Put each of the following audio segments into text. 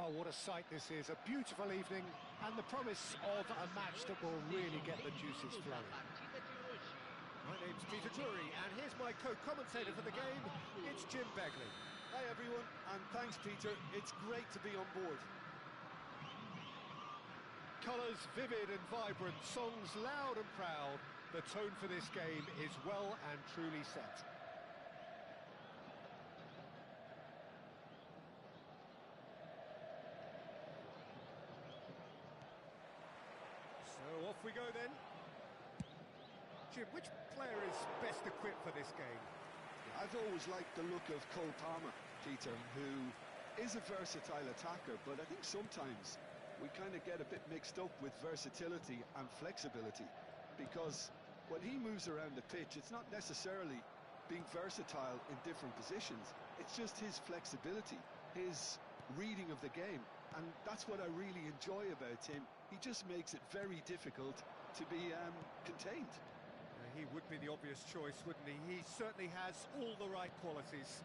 Oh, what a sight this is. A beautiful evening and the promise of a match that will really get the juices flowing. My name's Peter Drury, and here's my co-commentator for the game. It's Jim Begley. Hi everyone, and thanks Peter. It's great to be on board. Colours vivid and vibrant, songs loud and proud. The tone for this game is well and truly set. So off we go then. Jim, which player is best equipped for this game? I've always liked the look of Cole Palmer, Peter, who is a versatile attacker, but I think sometimes we kind of get a bit mixed up with versatility and flexibility, because when he moves around the pitch, it's not necessarily being versatile in different positions, it's just his flexibility, his reading of the game, and that's what I really enjoy about him. He just makes it very difficult to be contained. He would be the obvious choice, wouldn't he? He certainly has all the right qualities.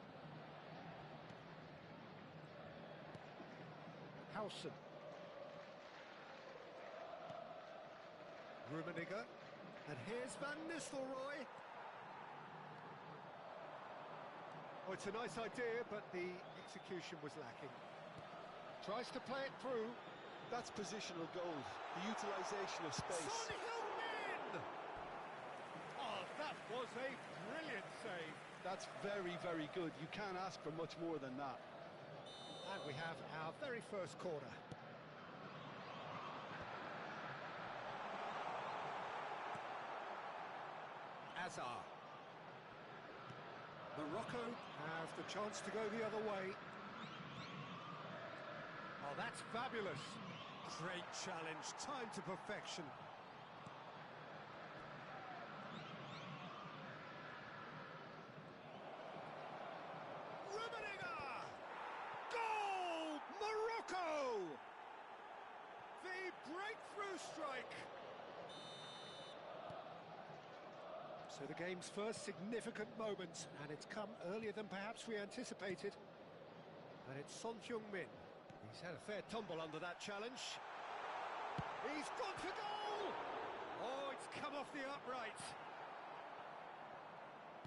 Howson. Rummenigge. And here's Van Nistelrooy. Oh, it's a nice idea, but the execution was lacking. Tries to play it through. That's positional goal, the utilisation of space. Son Heung-min! Oh, that was a brilliant save. That's very, very good. You can't ask for much more than that. And we have our very first corner. Azar. Morocco have the chance to go the other way. Oh, that's fabulous. Great challenge, time to perfection. Rummenigge! Goal! Morocco! The breakthrough strike. So the game's first significant moment, and it's come earlier than perhaps we anticipated. And it's Son Heung-min. He's had a fair tumble under that challenge. He's gone for goal! Oh, it's come off the upright.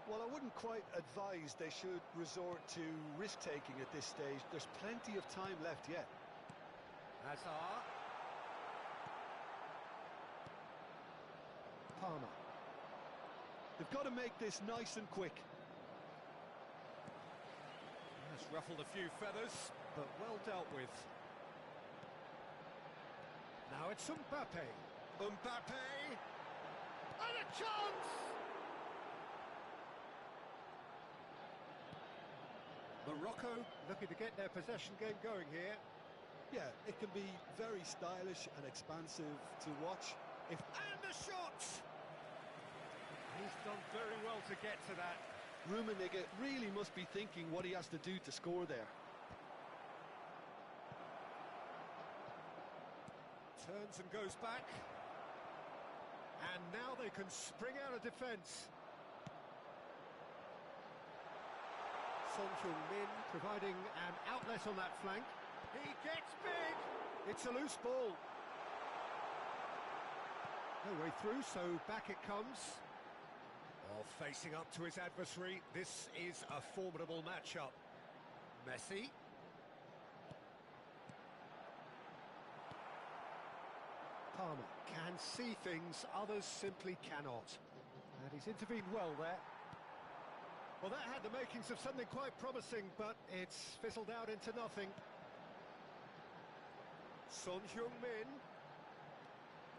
Well, I wouldn't quite advise they should resort to risk-taking at this stage. There's plenty of time left yet. Azar. Palmer. They've got to make this nice and quick. That's ruffled a few feathers, but well dealt with. Now it's Mbappe. Mbappe! And a chance! Morocco looking to get their possession game going here. Yeah, it can be very stylish and expansive to watch. And the shot! He's done very well to get to that. Rummenigge really must be thinking what he has to do to score there. Turns and goes back. And now they can spring out of defence. Son Heung-min providing an outlet on that flank. He gets big! It's a loose ball. No way through, so back it comes. Oh, facing up to his adversary, this is a formidable matchup. Messi. Palmer can see things others simply cannot. And he's intervened well there. Well, that had the makings of something quite promising, but it's fizzled out into nothing. Son Heung-min.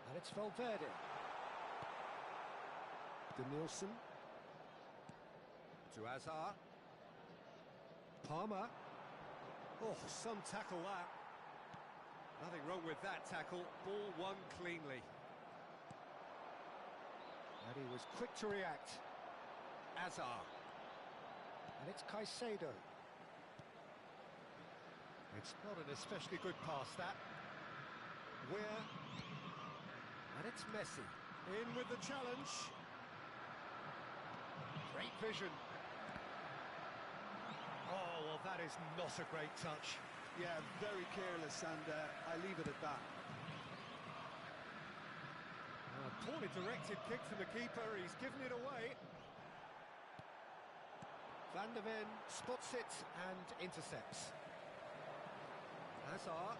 And it's Valverde. Denilson. To Azar. Palmer. Oh, some tackle that. Nothing wrong with that tackle. Ball won cleanly. And he was quick to react. Azar. And it's Caicedo. It's not an especially good pass, that. Where? And it's Messi. In with the challenge. Great vision. Oh, well, that is not a great touch. Yeah, very careless, and I leave it at that. A poorly directed kick from the keeper, he's given it away. Van der Ven spots it and intercepts. Hazard.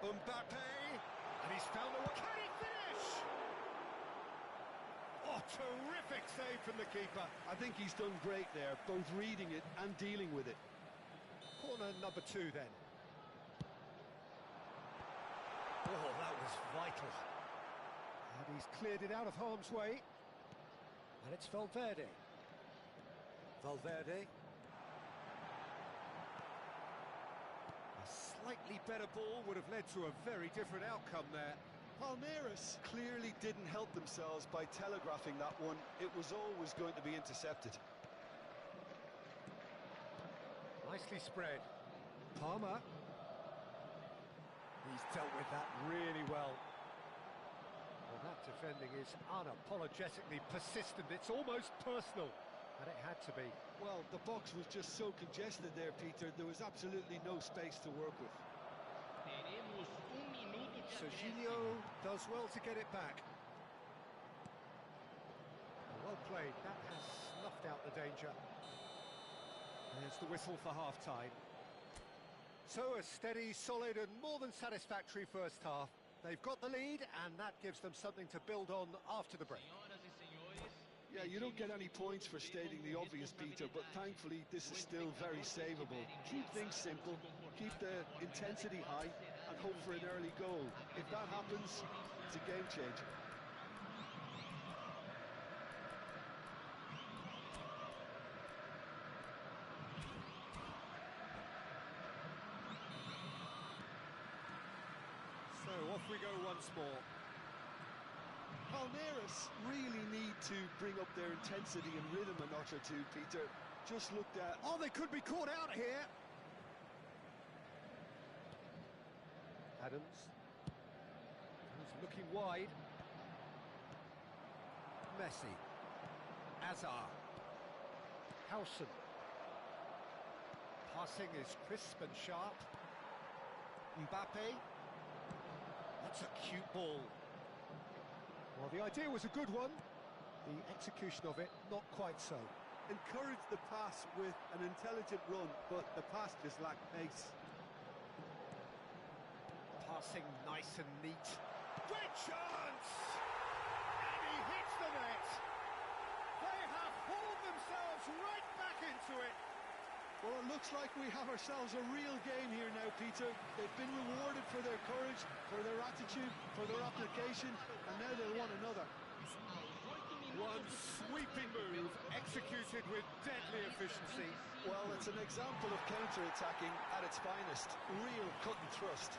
Mbappe, and he's found a way. Can he finish? Oh, terrific save from the keeper. I think he's done great there, both reading it and dealing with it. Corner number 2 then. Oh, that was vital. And he's cleared it out of harm's way. And it's Valverde. Valverde. A slightly better ball would have led to a very different outcome there. Palmeiras clearly didn't help themselves by telegraphing that one. It was always going to be intercepted. Nicely spread. Palmer. He's dealt with that really well. Well, that defending is unapologetically persistent. It's almost personal. And it had to be. Well, the box was just so congested there, Peter. There was absolutely no space to work with. Serginho does well to get it back. Well played. That has snuffed out the danger. There's the whistle for half-time. So a steady, solid and more than satisfactory first half. They've got the lead and that gives them something to build on after the break. Yeah, you don't get any points for stating the obvious, Peter, but thankfully this is still very savable. Keep things simple, keep the intensity high, and hope for an early goal. If that happens, it's a game changer. So off we go once more. Palmeiras really need to bring up their intensity and rhythm a notch or two, Peter. Just looked at... Oh, they could be caught out here. Adams. He's looking wide. Messi. Hazard. Howson. Passing is crisp and sharp. Mbappe. That's a cute ball. Well, the idea was a good one. The execution of it, not quite so. Encouraged the pass with an intelligent run, but the pass just lacked pace. Passing nice and neat. Great chance! And he hits the net! They have hauled themselves right back into it. Well, it looks like we have ourselves a real game here now, Peter. They've been rewarded for their courage, for their attitude, for their application, and now they'll want another. One sweeping move, executed with deadly efficiency. Well, it's an example of counter-attacking at its finest. Real cut and thrust.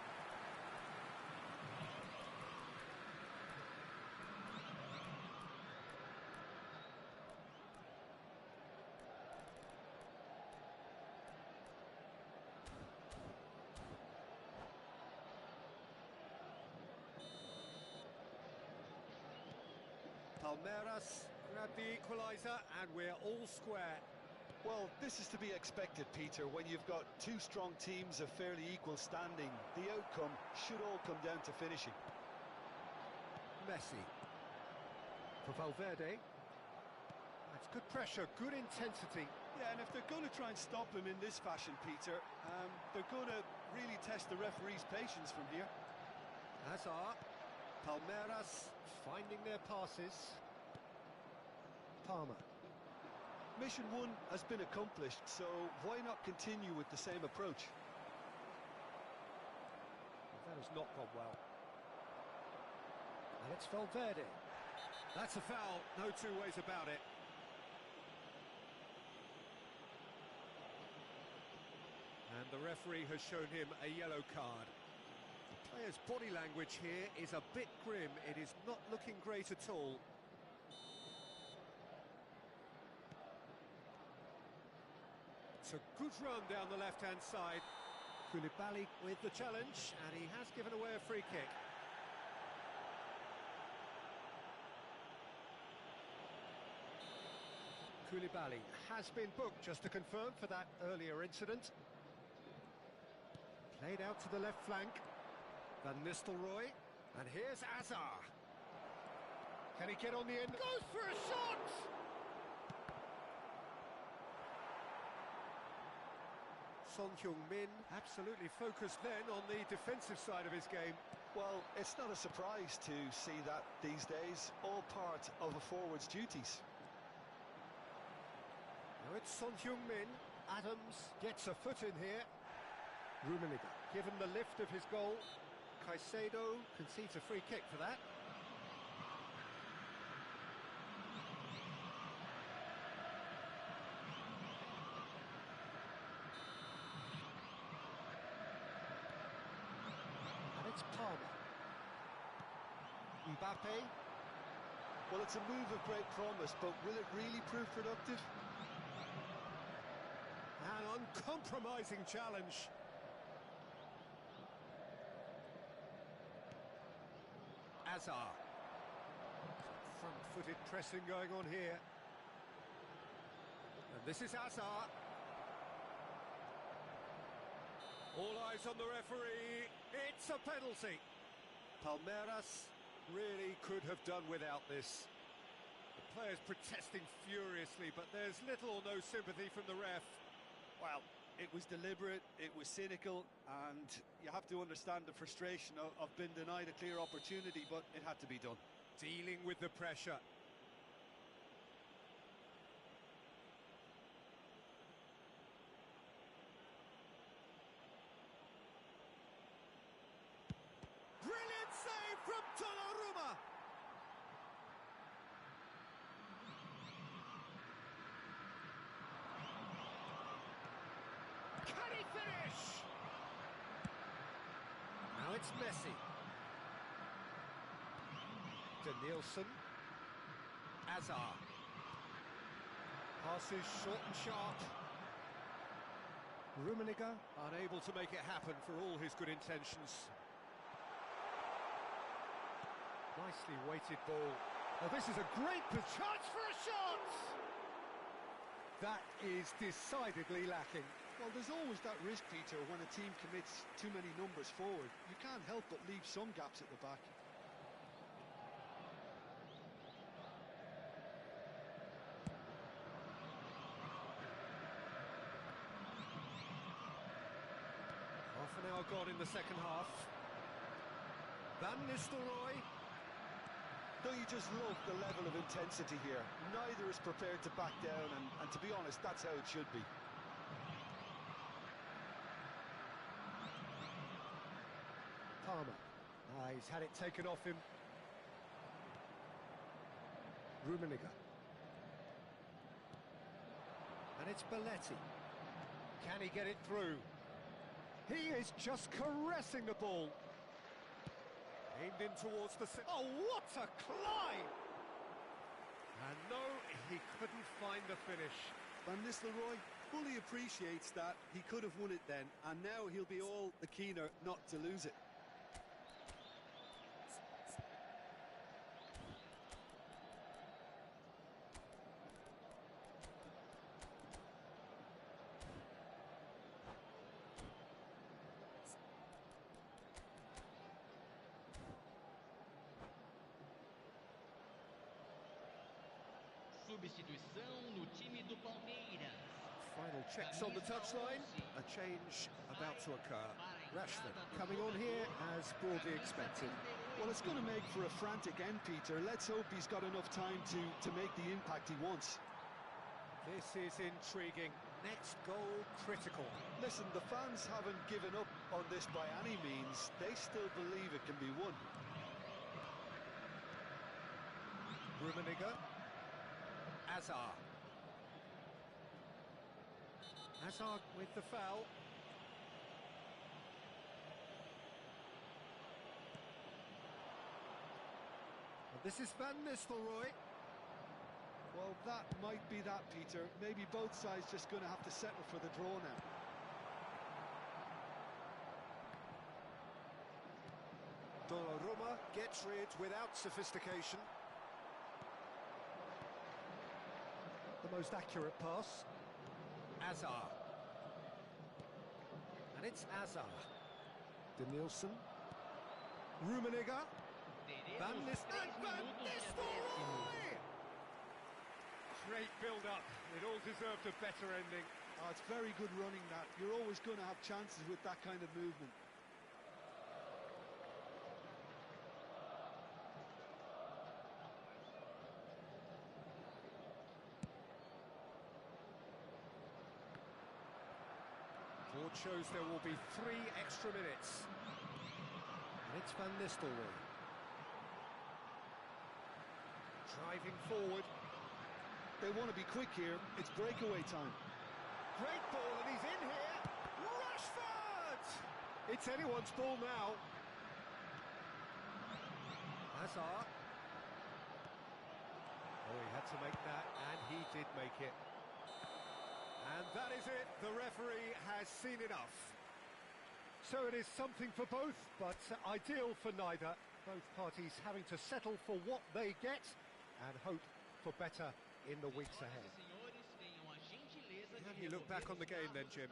Palmeiras grab the equaliser and we're all square. Well, this is to be expected, Peter. When you've got two strong teams of fairly equal standing, the outcome should all come down to finishing. Messi. For Valverde. That's good pressure, good intensity. Yeah, and if they're going to try and stop him in this fashion, Peter, they're going to really test the referee's patience from here. Hazard. Palmeiras finding their passes. Palmer. Mission 1 has been accomplished, so why not continue with the same approach? That has not gone well. And it's Valverde. That's a foul, no two ways about it. And the referee has shown him a yellow card. The player's body language here is a bit grim. It is not looking great at all. It's a good run down the left-hand side. Koulibaly with the challenge, and he has given away a free kick. Koulibaly has been booked, just to confirm, for that earlier incident. Played out to the left flank. Van Nistelrooy. And here's Azar. Can he get on the end? Goes for a shot! Son Heung-min absolutely focused then on the defensive side of his game. Well, it's not a surprise to see that these days, all part of a forward's duties. Now it's Son Heung-min. Adams gets a foot in here. Rummenigge given the lift of his goal. Caicedo concedes a free kick for that. And it's Palmer. Mbappe. Well, it's a move of great promise, but will it really prove productive? An uncompromising challenge. Azar. Front-footed pressing going on here. And this is Azar. All eyes on the referee. It's a penalty. Palmeiras really could have done without this. The players protesting furiously, but there's little or no sympathy from the ref. Well, it was deliberate, it was cynical, and you have to understand the frustration of being denied a clear opportunity, but it had to be done. Dealing with the pressure. Brilliant save from Donnarumma! Can he finish? Now it's Messi. Nielsen. Azar. Passes short and sharp. Rummenigge unable to make it happen for all his good intentions. Nicely weighted ball. Oh, this is a great chance for a shot! That is decidedly lacking. Well, there's always that risk, Peter, when a team commits too many numbers forward. You can't help but leave some gaps at the back. Half an hour gone in the second half. Van Nistelrooy. Don't you just love the level of intensity here? Neither is prepared to back down, and to be honest, that's how it should be. Palmer. He's had it taken off him. Rummenigge. And it's Belletti. Can he get it through? He is just caressing the ball. Aimed in towards the... Oh, what a climb! And no, he couldn't find the finish. Van Nistelrooy fully appreciates that. He could have won it then, and now he'll be all the keener not to lose it. Substituição no time do Palmeiras. Final checks on the touchline. A change about to occur. Rashford coming on here as broadly expected. Well, it's going to make for a frantic end, Peter. Let's hope he's got enough time to make the impact he wants. This is intriguing. Next goal critical. Listen, the fans haven't given up on this by any means. They still believe it can be won. Rummenigge. Azar. Azar with the foul. And this is Van Nistelrooy. Well, that might be that, Peter. Maybe both sides just going to have to settle for the draw now. Donnarumma gets rid without sophistication. The most accurate pass. Azar. And it's Azar. Denilson. Rummenigge. Van Teremos 3 minutos de acréscimo. Great build-up. It all deserved a better ending. Oh, it's very good running that. You're always going to have chances with that kind of movement. Board shows there will be 3 extra minutes. And it's Van Nistelrooy. Driving forward. They want to be quick here. It's breakaway time. Great ball, and he's in here. Rashford! It's anyone's ball now. Hazard. Oh, he had to make that, and he did make it. And that is it. The referee has seen enough. So it is something for both, but ideal for neither. Both parties having to settle for what they get and hope for better in the weeks ahead. How do you look back on the game then, Jim?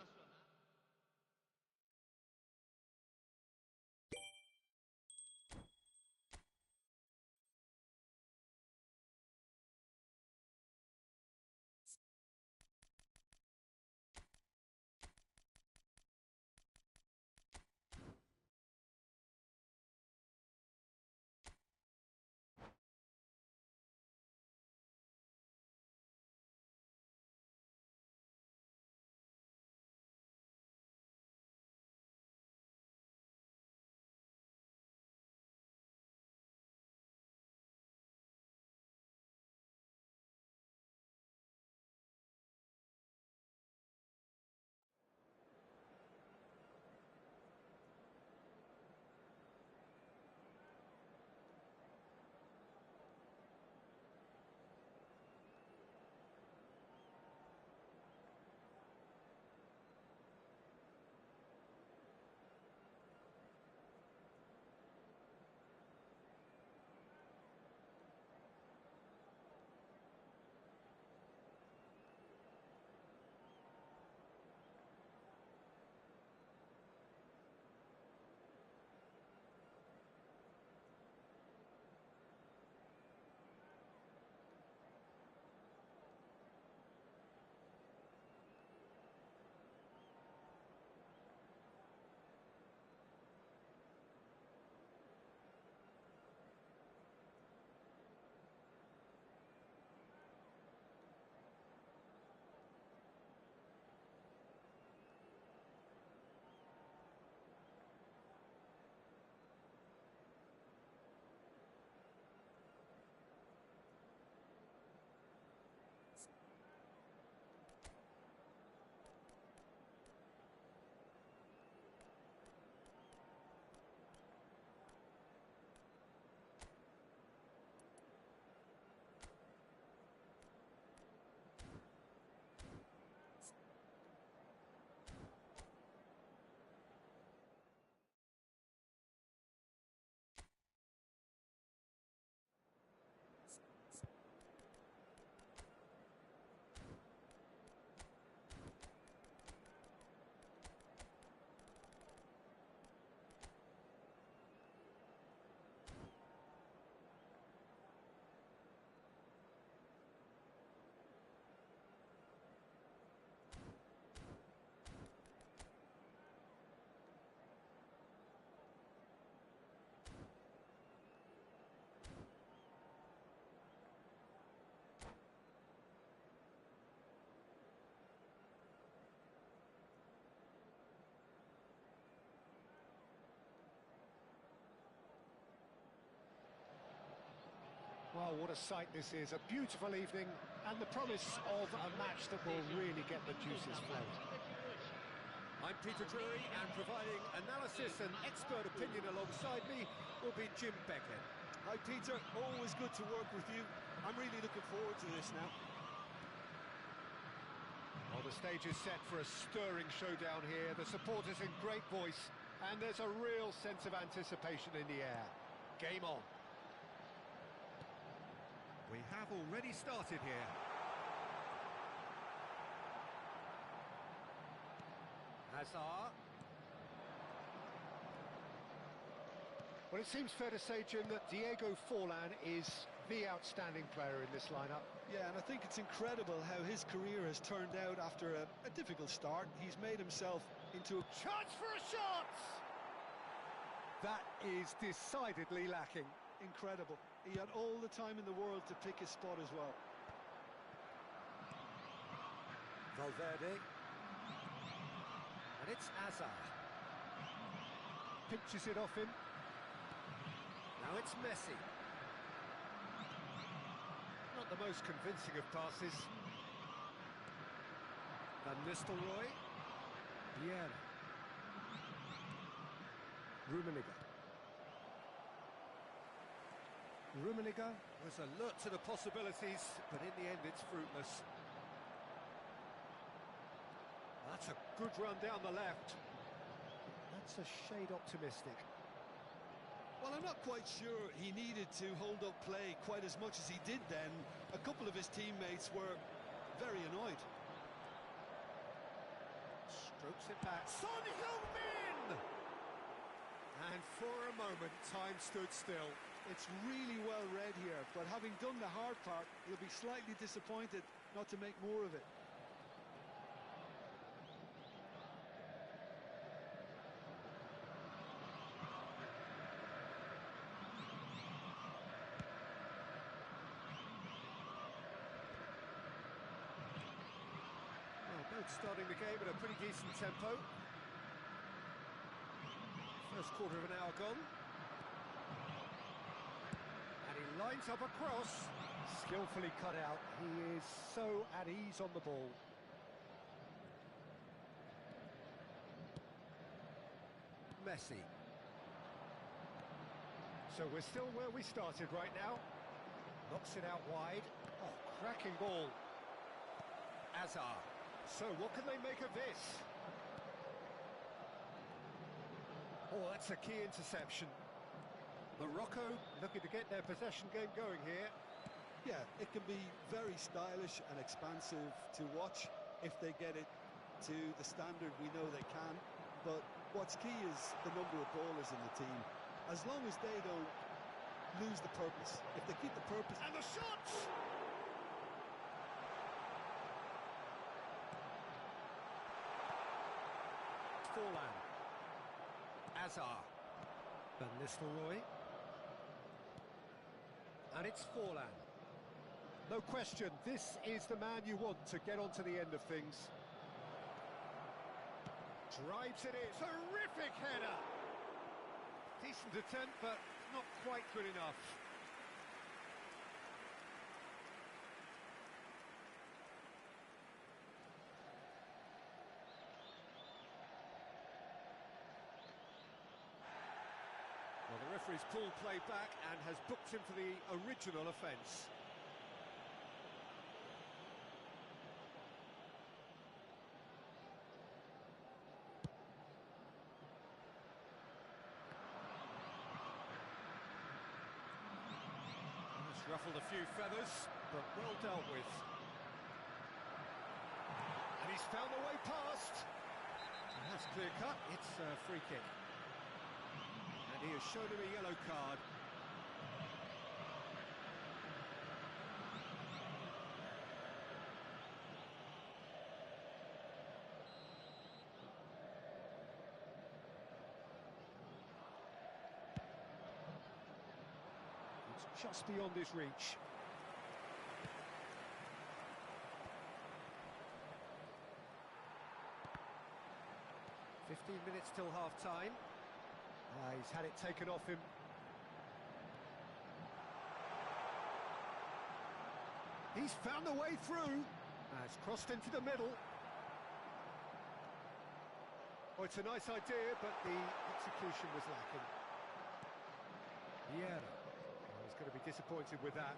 Well, what a sight this is. A beautiful evening and the promise of a match that will really get the juices flowing. I'm Peter Drury, and providing analysis and expert opinion alongside me will be Jim Beckett. Hi, Peter. Always good to work with you. I'm really looking forward to this now. Well, the stage is set for a stirring showdown here. The supporters in great voice, and there's a real sense of anticipation in the air. Game on. We have already started here. Hazard. Well, it seems fair to say, Jim, that Diego Forlan is the outstanding player in this lineup. Yeah, and I think it's incredible how his career has turned out after a difficult start. He's made himself into a... Chance for a shot! That is decidedly lacking. Incredible. He had all the time in the world to pick his spot as well. Valverde. And it's Hazard. Pinches it off him. Now it's Messi. Not the most convincing of passes. Van Nistelrooy. Vieira. Rummenigge was alert to the possibilities, but in the end it's fruitless. That's a good run down the left. That's a shade optimistic. Well, I'm not quite sure he needed to hold up play quite as much as he did then. A couple of his teammates were very annoyed. Strokes it back. Son Heung-min! And for a moment, time stood still. It's really well read here, but having done the hard part, he'll be slightly disappointed not to make more of it. Starting the game at a pretty decent tempo. First quarter of an hour gone. And he lines up a cross. Skillfully cut out. He is so at ease on the ball. Messi. So we're still where we started right now. Knocks it out wide. Oh, cracking ball. Hazard. So, what can they make of this? Oh, that's a key interception. Morocco looking to get their possession game going here. Yeah, it can be very stylish and expansive to watch if they get it to the standard we know they can. But what's key is the number of ballers in the team. As long as they don't lose the purpose. If they keep the purpose... And the shots! Forlan. Hazard. Van Nistelrooy. And it's Forlan. No question, this is the man you want to get onto the end of things. Drives it in. Terrific header! Decent attempt, but not quite good enough. Well, the referee's pulled play back and has booked him for the original offence. It's ruffled a few feathers, but well dealt with. And he's found a way past. And that's clear cut. It's a free kick. And he has shown him a yellow card. It's just beyond his reach. Minutes till half-time. He's had it taken off him. He's found a way through. It's crossed into the middle. Oh, it's a nice idea, but the execution was lacking. Vieira. Oh, he's going to be disappointed with that.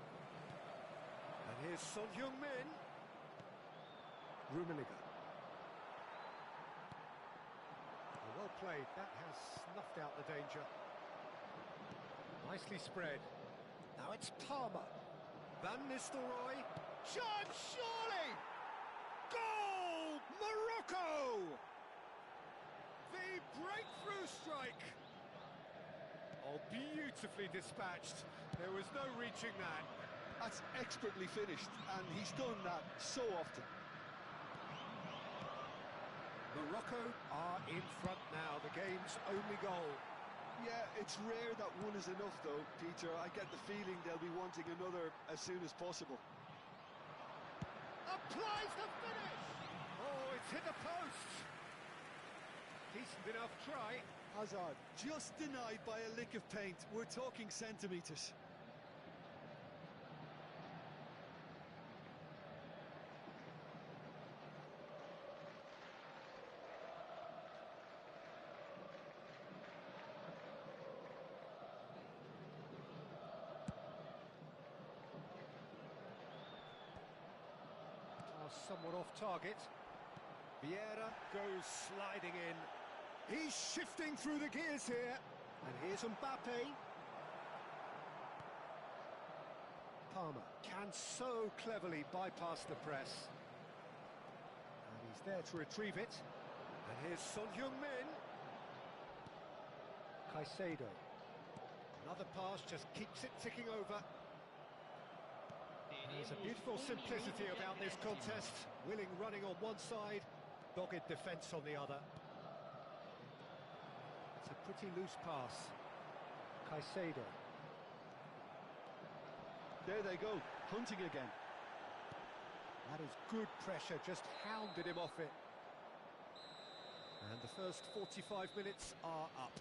And here's Son Heung-min. Rummenigge. Well played, that has snuffed out the danger. Nicely spread. Now it's Palmer. Van Nistelrooy. Shot, surely! Goal! Morocco! The breakthrough strike! Oh, Oh, beautifully dispatched. There was no reaching that. That's expertly finished, and he's done that so often. Morocco are in front now, the game's only goal. Yeah, it's rare that one is enough, though, Peter. I get the feeling they'll be wanting another as soon as possible. Applies the finish! Oh, it's hit the post! Decent enough try. Hazard just denied by a lick of paint. We're talking centimetres. Somewhat off target. Vieira goes sliding in. He's shifting through the gears here. And here's Mbappe. Palmer can so cleverly bypass the press. And he's there to retrieve it. And here's Son Heung-min. Caicedo. Another pass just keeps it ticking over. There's a beautiful simplicity about this contest. Willing running on one side, dogged defence on the other. It's a pretty loose pass. Caicedo. There they go, hunting again. That is good pressure, just hounded him off it. And the first 45 minutes are up.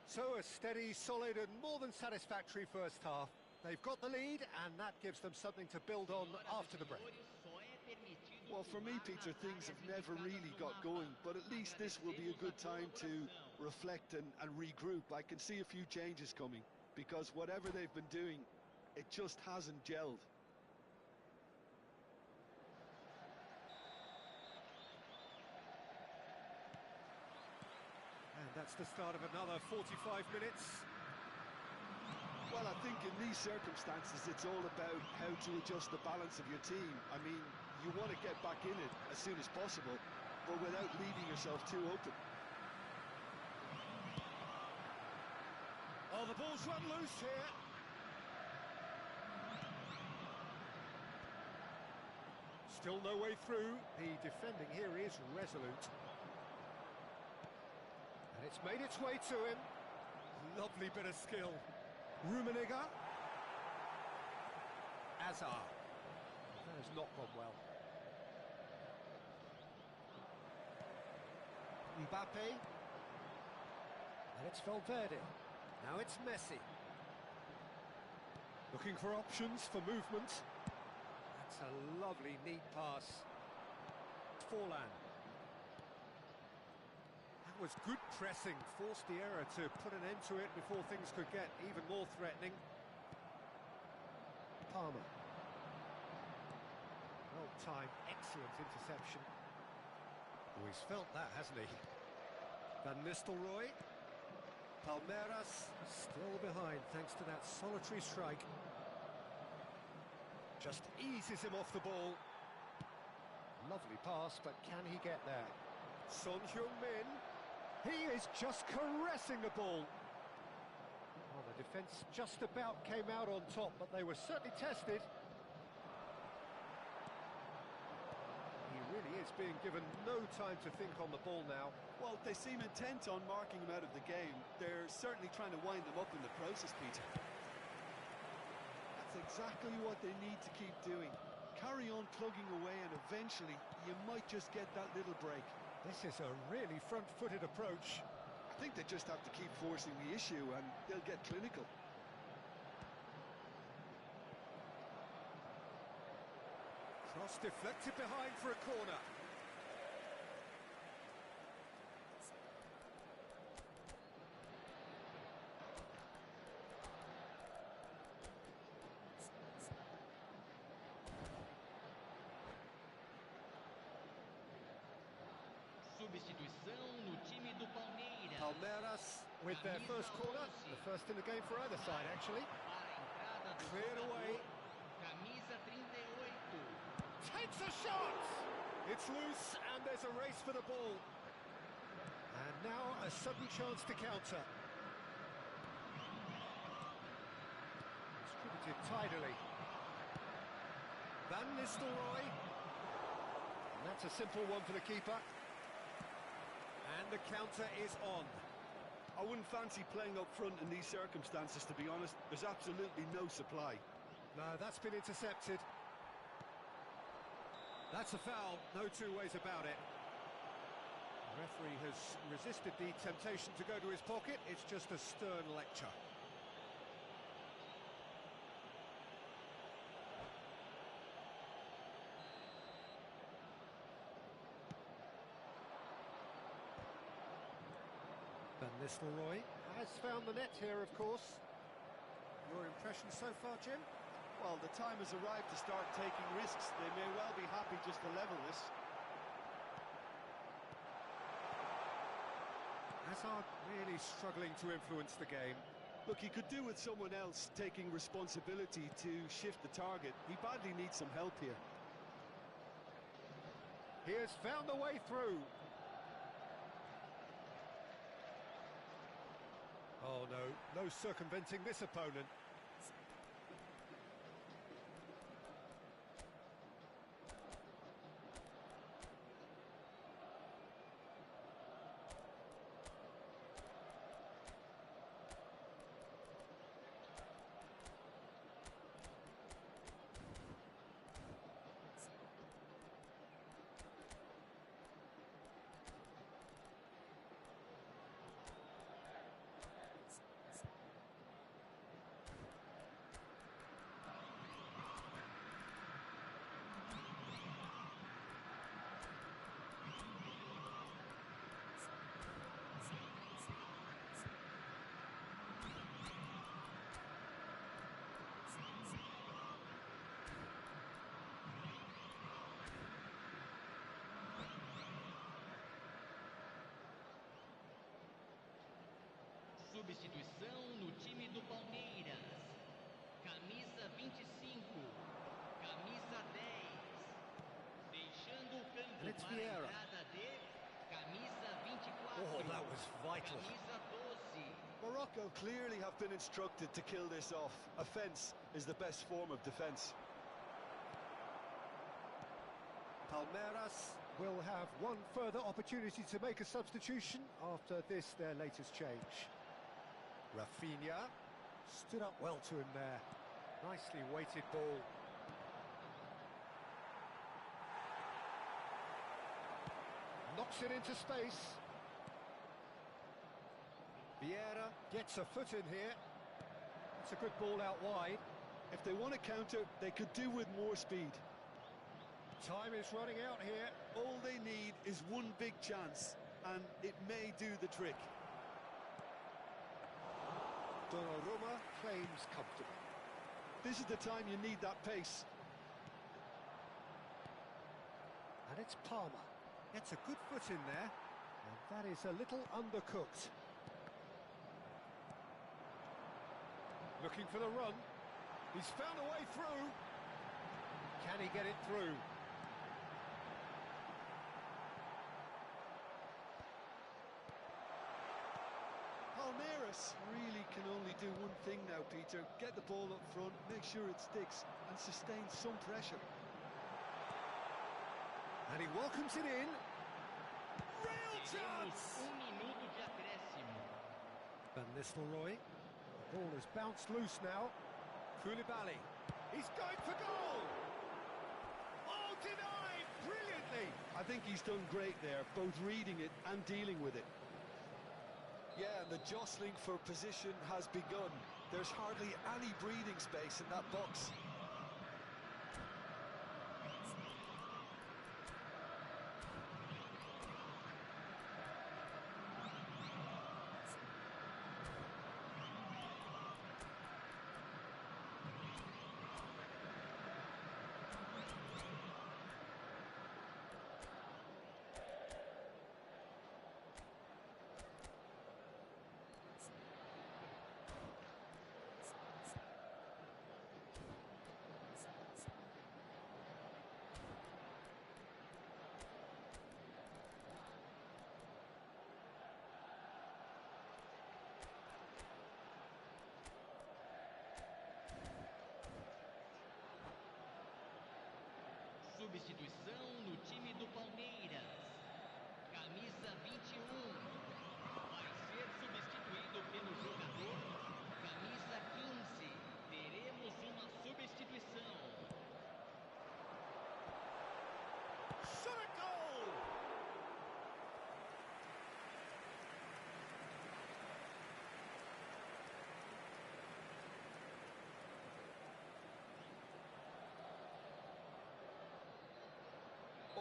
So a steady, solid and more than satisfactory first half. They've got the lead, and that gives them something to build on after the break. Well, for me, Peter, things have never really got going, but at least this will be a good time to reflect and regroup. I can see a few changes coming, because whatever they've been doing, it just hasn't gelled. And that's the start of another 45 minutes. Well, I think in these circumstances, it's all about how to adjust the balance of your team. I mean, you want to get back in it as soon as possible, but without leaving yourself too open. Oh, the ball's run loose here. Still no way through. The defending here is resolute. And it's made its way to him. Lovely bit of skill. Rummenigge. Hazard. That has not gone well. Mbappe. And it's Valverde. Now it's Messi. Looking for options for movement. That's a lovely, neat pass. Forlan. That was good pressing. Forced the error to put an end to it before things could get even more threatening. Palmer. Well-timed, excellent interception. Oh, he's felt that, hasn't he? Van Nistelrooy. Palmeiras still behind thanks to that solitary strike. Just eases him off the ball. Lovely pass, but can he get there? Son Heung-min. He is just caressing the ball. Well, the defence just about came out on top, but they were certainly tested. He really is being given no time to think on the ball now. Well, they seem intent on marking him out of the game. They're certainly trying to wind him up in the process, Peter. That's exactly what they need to keep doing. Carry on plugging away, and eventually you might just get that little break. This is a really front-footed approach. I think they just have to keep forcing the issue and they'll get clinical. Cross deflected behind for a corner. Substituição no time do Palmeiras. Palmeiras with their first corner, the first in the game for either side, actually. Cleared away. Camisa 38. Takes a shot! It's loose, and there's a race for the ball. And now a sudden chance to counter. deflected tidily. Van Nistelrooy. And that's a simple one for the keeper. And the counter is on. I wouldn't fancy playing up front in these circumstances, to be honest. There's absolutely no supply. No, that's been intercepted. That's a foul, no two ways about it. The referee has resisted the temptation to go to his pocket. It's just a stern lecture. Van Nistelrooy has found the net here, of course. Your impression so far, Jim? Well, the time has arrived to start taking risks. They may well be happy just to level this. Hazard really struggling to influence the game. Look, he could do with someone else taking responsibility to shift the target. He badly needs some help here. He has found a way through. Oh no, no circumventing this opponent. Substituição no time do Palmeiras. Camisa 25, camisa 10. Deixando o campo It's para a Vieira. entrada de camisa 24. Oh, that was vital. Camisa 12. Morocco clearly have been instructed to kill this off. Offence is the best form of defence. Palmeiras will have one further opportunity to make a substitution after this, their latest change. Rafinha stood up well to him there. Nicely weighted ball. Knocks it into space. Vieira gets a foot in here. It's a good ball out wide. If they want to counter, they could do with more speed. Time is running out here. All they need is one big chance, and it may do the trick. Donnarumma claims comfortable. This is the time you need that pace. And it's Palmer. Gets a good foot in there. And that is a little undercooked. Looking for the run. He's found a way through. Can he get it through? Palmeiras really can only do one thing now, Peter. Get the ball up front, make sure it sticks, and sustain some pressure. And he welcomes it in. Real chance! Minuto de acréscimo. Van Nistelrooy. The ball has bounced loose now. Koulibaly. He's going for goal! Oh, denied! Brilliantly! I think he's done great there, both reading it and dealing with it. Yeah, and the jostling for position has begun. There's hardly any breathing space in that box.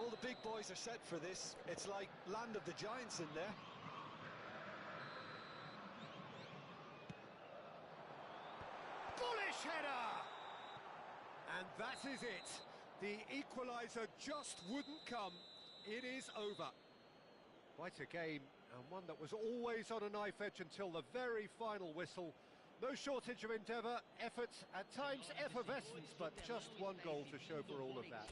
All the big boys are set for this. It's like land of the giants in there. Bullish header! And that is it. The equaliser just wouldn't come. It is over. Quite a game, and one that was always on a knife edge until the very final whistle. No shortage of endeavour, effort, at times effervescence, but just one goal to show for all of that.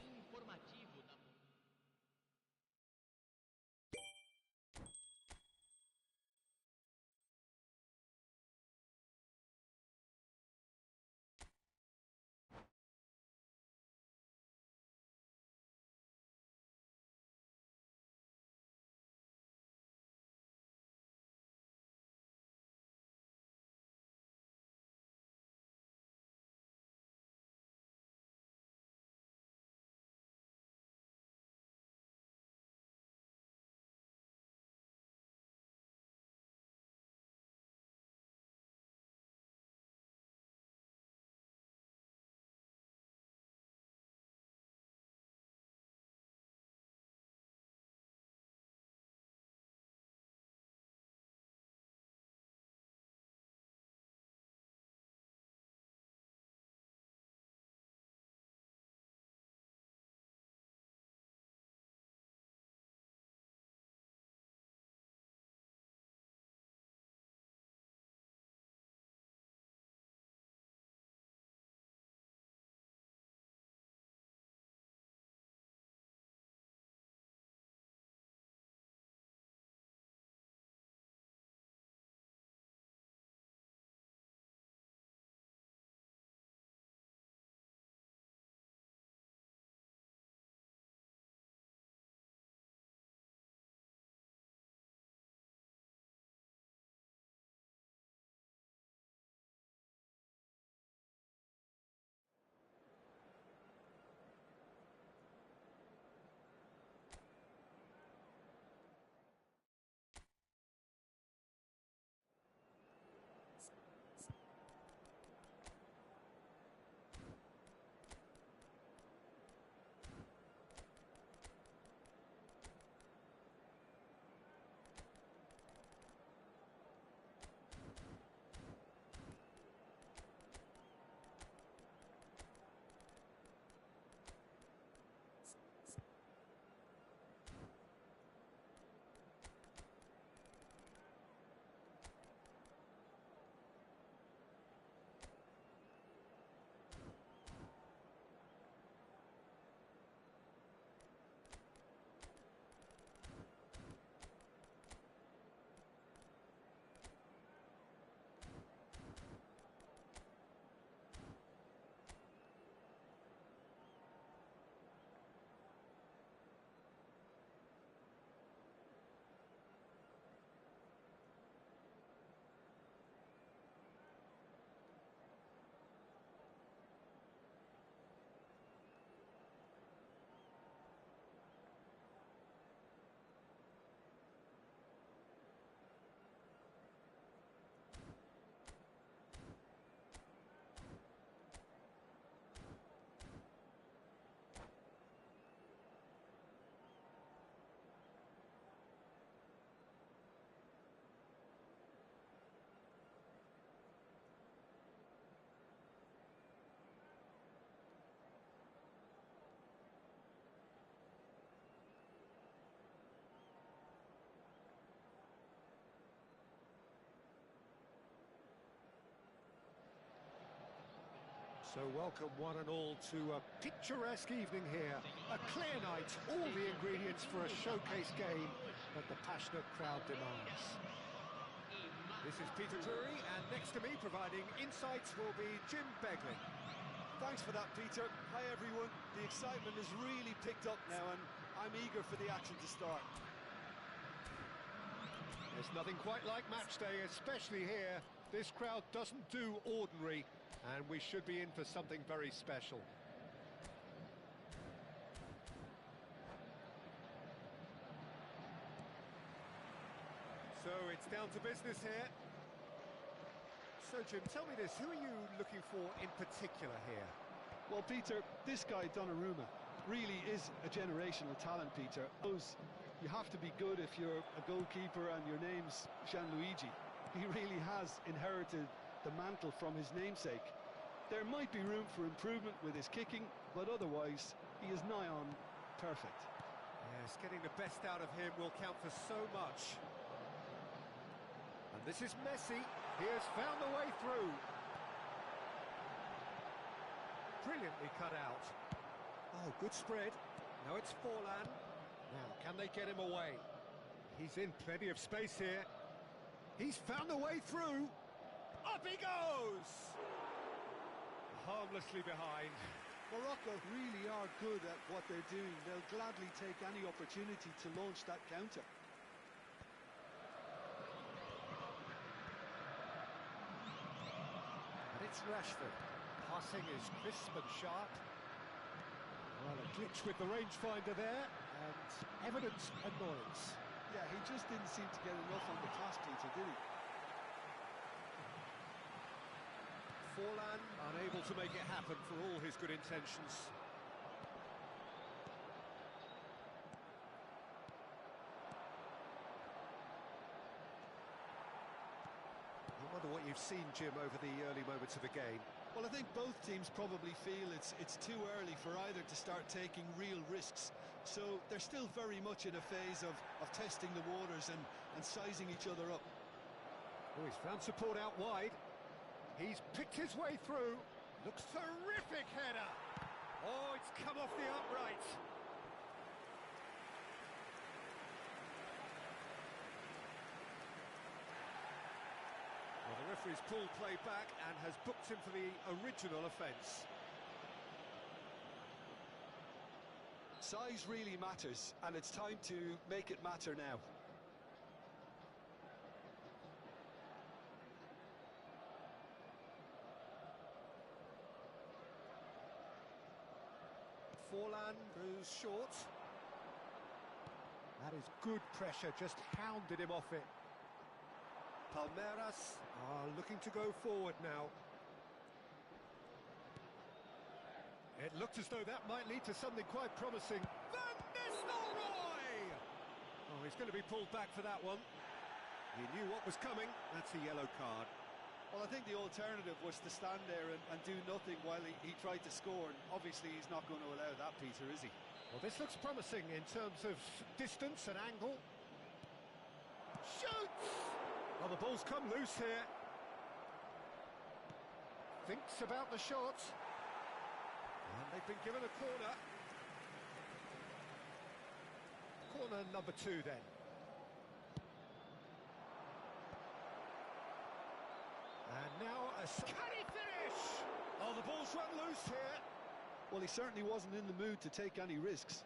So welcome one and all to a picturesque evening here. A clear night, all the ingredients for a showcase game that the passionate crowd demands. This is Peter Drury, and next to me providing insights will be Jim Begley. Thanks for that, Peter. Hi, everyone. The excitement has really picked up now, and I'm eager for the action to start. There's nothing quite like match day, especially here. This crowd doesn't do ordinary, and we should be in for something very special. So it's down to business here. So Jim, tell me this, who are you looking for in particular here? Well, Peter, this guy, Donnarumma, really is a generational talent, Peter. You have to be good if you're a goalkeeper and your name's Gianluigi. He really has inherited the mantle from his namesake. There might be room for improvement with his kicking, but otherwise, he is nigh on perfect. Yes, getting the best out of him will count for so much. And this is Messi. He has found a way through. Brilliantly cut out. Oh, good spread. Now it's Forlan. Now, can they get him away? He's in plenty of space here. He's found a way through. Up he goes! Harmlessly behind. Morocco really are good at what they're doing. They'll gladly take any opportunity to launch that counter. And it's Rashford. Passing is crisp and sharp. Well, a glitch with the rangefinder there, and evident annoyance. Yeah, he just didn't seem to get enough on the task, Peter, did he? Forlan unable to make it happen for all his good intentions. I wonder what you've seen, Jim, over the early moments of the game. Well, I think both teams probably feel it's too early for either to start taking real risks. So they're still very much in a phase of testing the waters and sizing each other up. Oh, he's found support out wide. He's picked his way through. Looks terrific header. Oh, it's come off the upright. Well, the referee's pulled play back and has booked him for the original offence. Size really matters, and it's time to make it matter now. Forlan goes short. That is good pressure, just hounded him off it. Palmeiras are looking to go forward now. It looked as though that might lead to something quite promising. Van Nistelrooy! Oh, he's going to be pulled back for that one. He knew what was coming. That's a yellow card. Well, I think the alternative was to stand there and do nothing while he tried to score. And obviously, he's not going to allow that, Peter, is he? Well, this looks promising in terms of distance and angle. Shoots! Well, the ball's come loose here. Thinks about the shot. And they've been given a corner. Corner number 2 then. And now can he finish? Oh, the ball's run loose here. Well, he certainly wasn't in the mood to take any risks.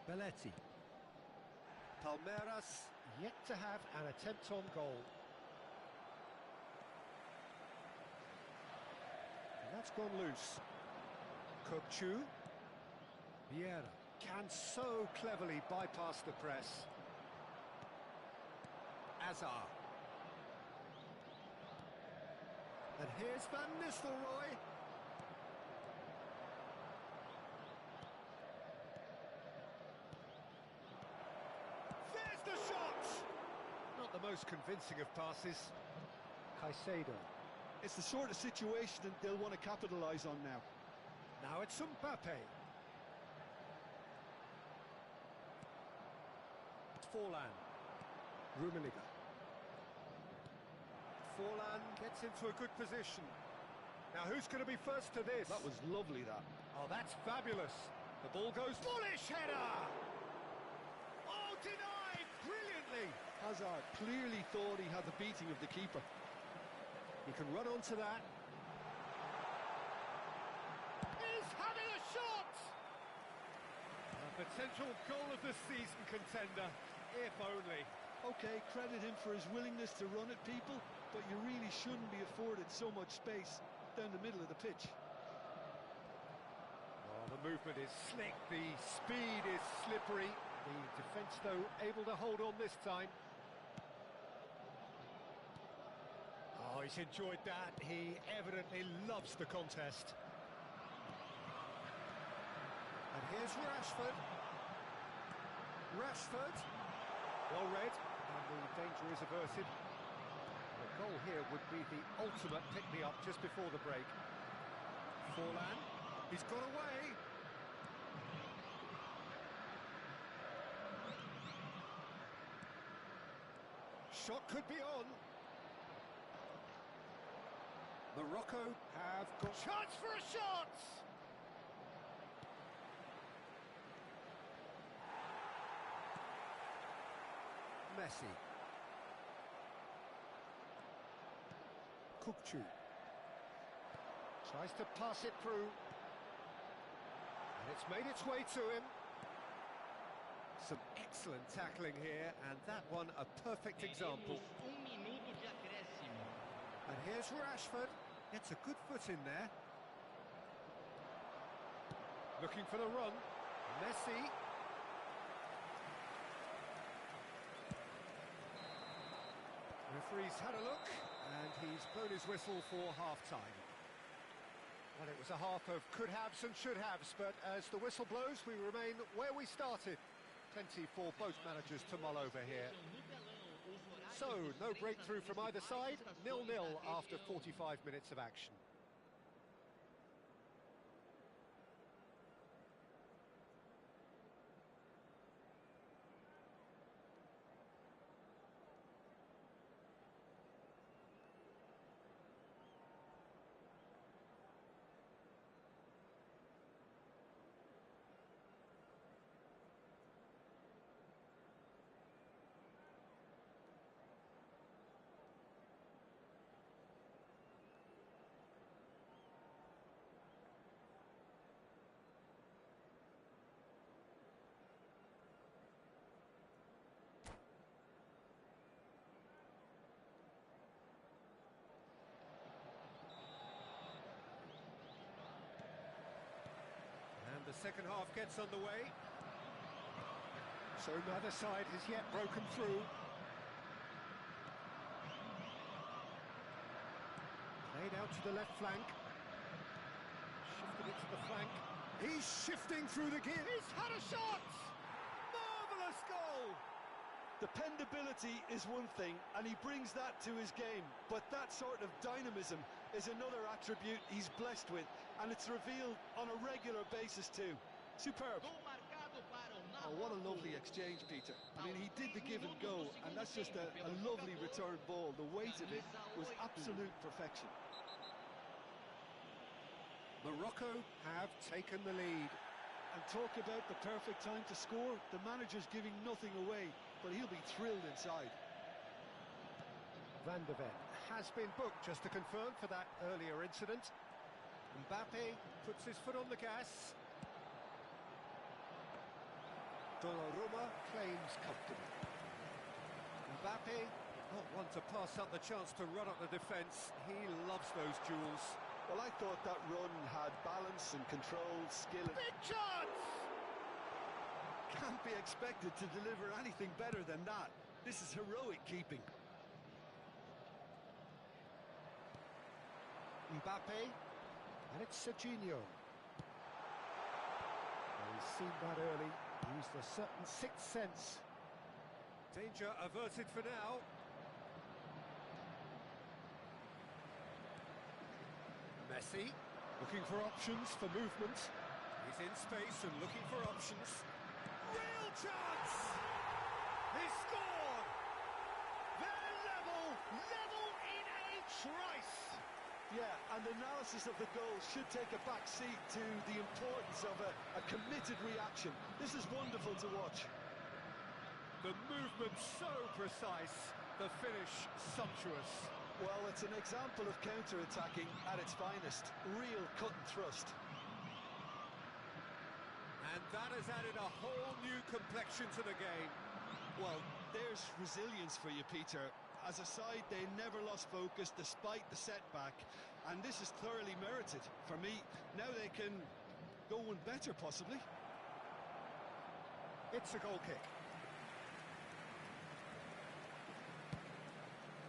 Belletti. Palmeiras yet to have an attempt on goal. And that's gone loose. Kokchu. Vieira can so cleverly bypass the press. Azar. And here's Van Nistelrooy. There's the shot! Not the most convincing of passes. Caicedo. It's the sort of situation that they'll want to capitalise on now. Now it's Mbappe. Forlan. Rummenigge. Forlan gets into a good position. Now who's going to be first to this? That was lovely, that. Oh, that's fabulous. The ball goes... Bullish header! Oh, denied brilliantly. Hazard clearly thought he had the beating of the keeper. He can run onto that. He's having a shot! A potential goal of the season contender, if only. Okay, credit him for his willingness to run at people, but you really shouldn't be afforded so much space down the middle of the pitch. Oh, the movement is slick, the speed is slippery. The defence, though, able to hold on this time. Oh, Oh, he's enjoyed that. He evidently loves the contest. And here's Rashford. Rashford. Well read, and the danger is averted. The goal here would be the ultimate pick-me-up just before the break. Forlan. He's got away. Shot could be on. Morocco have got... Chance for a shot! Messi. Kukçu. Tries to pass it through. And it's made its way to him. Some excellent tackling here, and that one a perfect example. Minuto de acréscimo. And here's Rashford. Gets a good foot in there. Looking for the run. Messi. Referee's had a look, and he's blown his whistle for half-time. Well, it was a half of could-haves and should-haves, but as the whistle blows, we remain where we started. Plenty for both managers to mull over here. So, no breakthrough from either side, 0-0 after 45 minutes of action. The second half gets underway. So neither side has yet broken through. Played out to the left flank. Shifted it to the flank. He's shifting through the gears. He's had a shot! Marvellous goal! Dependability is one thing, and he brings that to his game, but that sort of dynamism is another attribute he's blessed with, and it's revealed on a regular basis too. Superb. Oh, what a lovely exchange, Peter. I mean, he did the give and go, and that's just a lovely return ball. The weight of it was absolute perfection. Morocco have taken the lead. And talk about the perfect time to score. The manager's giving nothing away, but he'll be thrilled inside. Van der Ven has been booked, just to confirm, for that earlier incident. Mbappe puts his foot on the gas. Donnarumma claims comfortably. Mbappe, not one to pass up the chance to run up the defence. He loves those duels. Well, I thought that run had balance and control, skill. Big chance! Can't be expected to deliver anything better than that. This is heroic keeping. Mbappe, and it's Serginho. Well, he's seen that early, used a certain sixth sense. Danger averted for now. Messi, looking for options for movement. He's in space and looking for options. Real chance! He scored! They're level in a trice! Yeah, and analysis of the goal should take a back seat to the importance of a committed reaction. This is wonderful to watch. The movement so precise, the finish sumptuous. Well, it's an example of counter-attacking at its finest. Real cut and thrust. And that has added a whole new complexion to the game. Well, there's resilience for you, Peter. As a side, they never lost focus despite the setback, and this is thoroughly merited. For me, now they can go one better, possibly. It's a goal kick.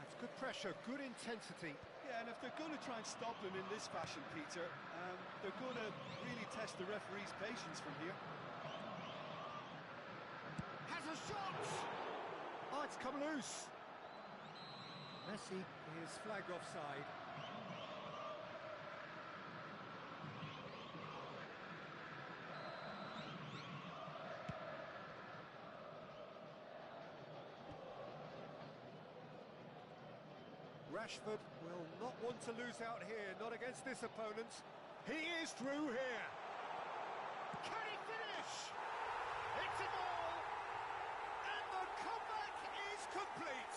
That's good pressure, good intensity. Yeah, and if they're going to try and stop him in this fashion, Peter, they're going to really test the referee's patience from here. Has a shot! Oh, it's come loose. Messi is flagged offside. Rashford will not want to lose out here, not against this opponent. He is through here. Can he finish? It's a goal! And the comeback is complete.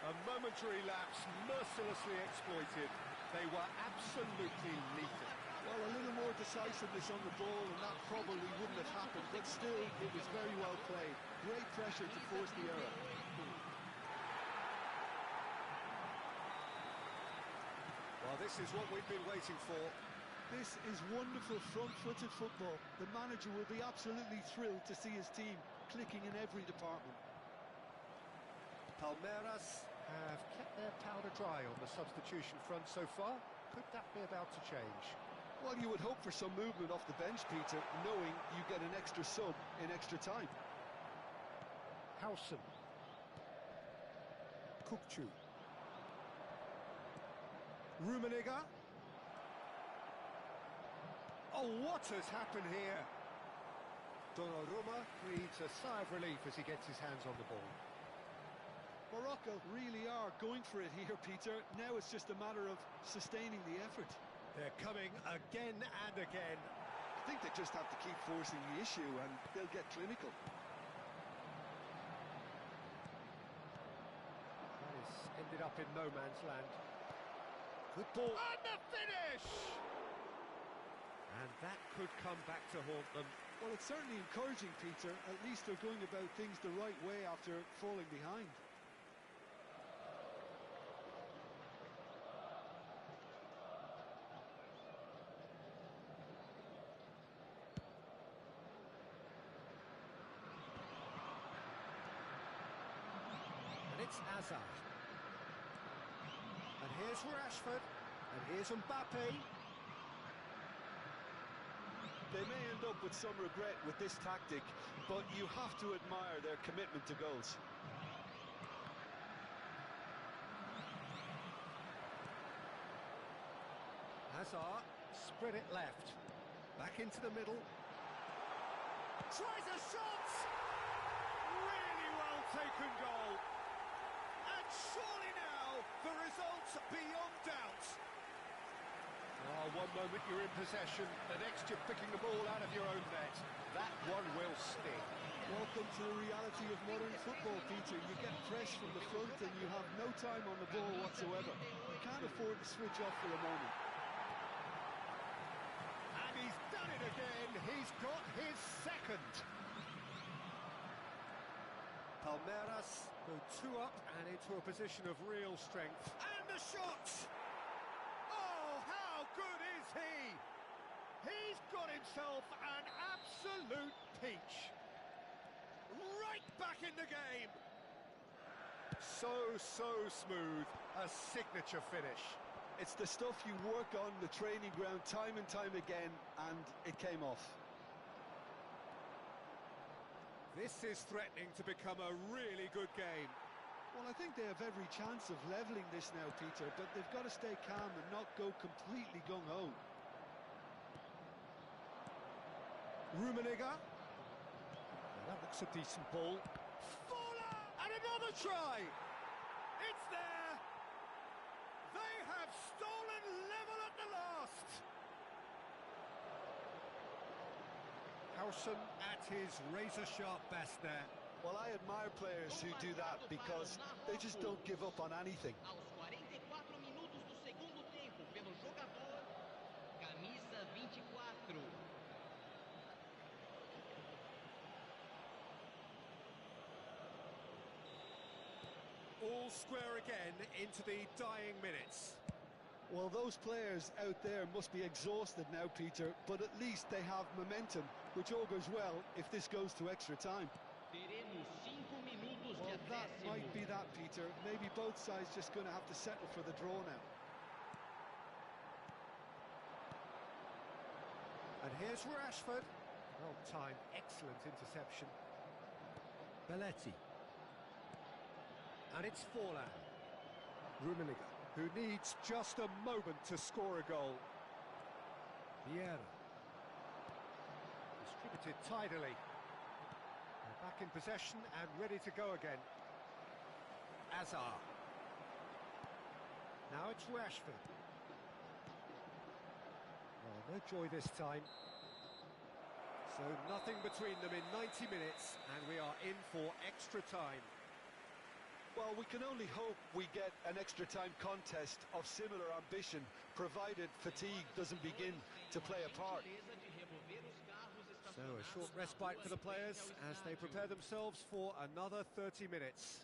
A momentary lapse, mercilessly exploited. They were absolutely lethal. Well, a little more decisiveness on the ball, and that probably wouldn't have happened, but still, it was very well played. Great pressure to force the error. Well, this is what we've been waiting for. This is wonderful front-footed football. The manager will be absolutely thrilled to see his team clicking in every department. Palmeiras have kept their powder dry on the substitution front so far. Could that be about to change? Well, you would hope for some movement off the bench, Peter, knowing you get an extra sub in extra time. Howson. Kukcu. Rummenigge. Oh, what has happened here? Donnarumma breathes a sigh of relief as he gets his hands on the ball. Morocco really are going for it here, Peter. Now it's just a matter of sustaining the effort. They're coming again and again. I think they just have to keep forcing the issue and they'll get clinical. That has ended up in no man's land. Good ball. And the finish! And that could come back to haunt them. Well, it's certainly encouraging, Peter. At least they're going about things the right way after falling behind. And it's Hazard. And here's Rashford. And here's Mbappe. They may end up with some regret with this tactic, but you have to admire their commitment to goals. Hazard, spread it left. Back into the middle. Tries a shot! Really well taken goal. And surely now, the result's beyond doubt. Oh, one moment you're in possession, the next you're picking the ball out of your own net. That one will sting. Welcome to the reality of modern football, Peter. You get pressed from the front and you have no time on the ball whatsoever. You can't afford to switch off for a moment. And he's done it again. He's got his second. Palmeiras go two up and into a position of real strength. And the shot! Oh, how good is he? He's got himself an absolute peach. Right back in the game. So smooth. A signature finish. It's the stuff you work on the training ground time and time again, and it came off. This is threatening to become a really good game. Well, I think they have every chance of levelling this now, Peter, but they've got to stay calm and not go completely gung-ho. Rummenigge. That looks a decent ball. Fuller! And another try! It's there! They have stolen level at the last! Howson at his razor-sharp best there. Well, I admire players who do that because they just don't give up on anything. Aos 44 minutos do segundo tempo, pelo jogador, camisa 24. All square again into the dying minutes. Well, those players out there must be exhausted now, Peter, but at least they have momentum, which augurs well if this goes to extra time. Teremos 5 minutos de Well, that might be that, Peter. Maybe both sides just going to have to settle for the draw now. And here's Rashford. Well timed, excellent interception. Belletti. And it's Forlan. Rummenigge, who needs just a moment to score a goal. Vieira. Distributed tidily. They're back in possession and ready to go again. Azar. Now it's Rashford. Oh, no joy this time. So nothing between them in 90 minutes, and we are in for extra time. Well, we can only hope we get an extra-time contest of similar ambition, provided fatigue doesn't begin to play a part. So a short respite for the players as they prepare themselves for another 30 minutes.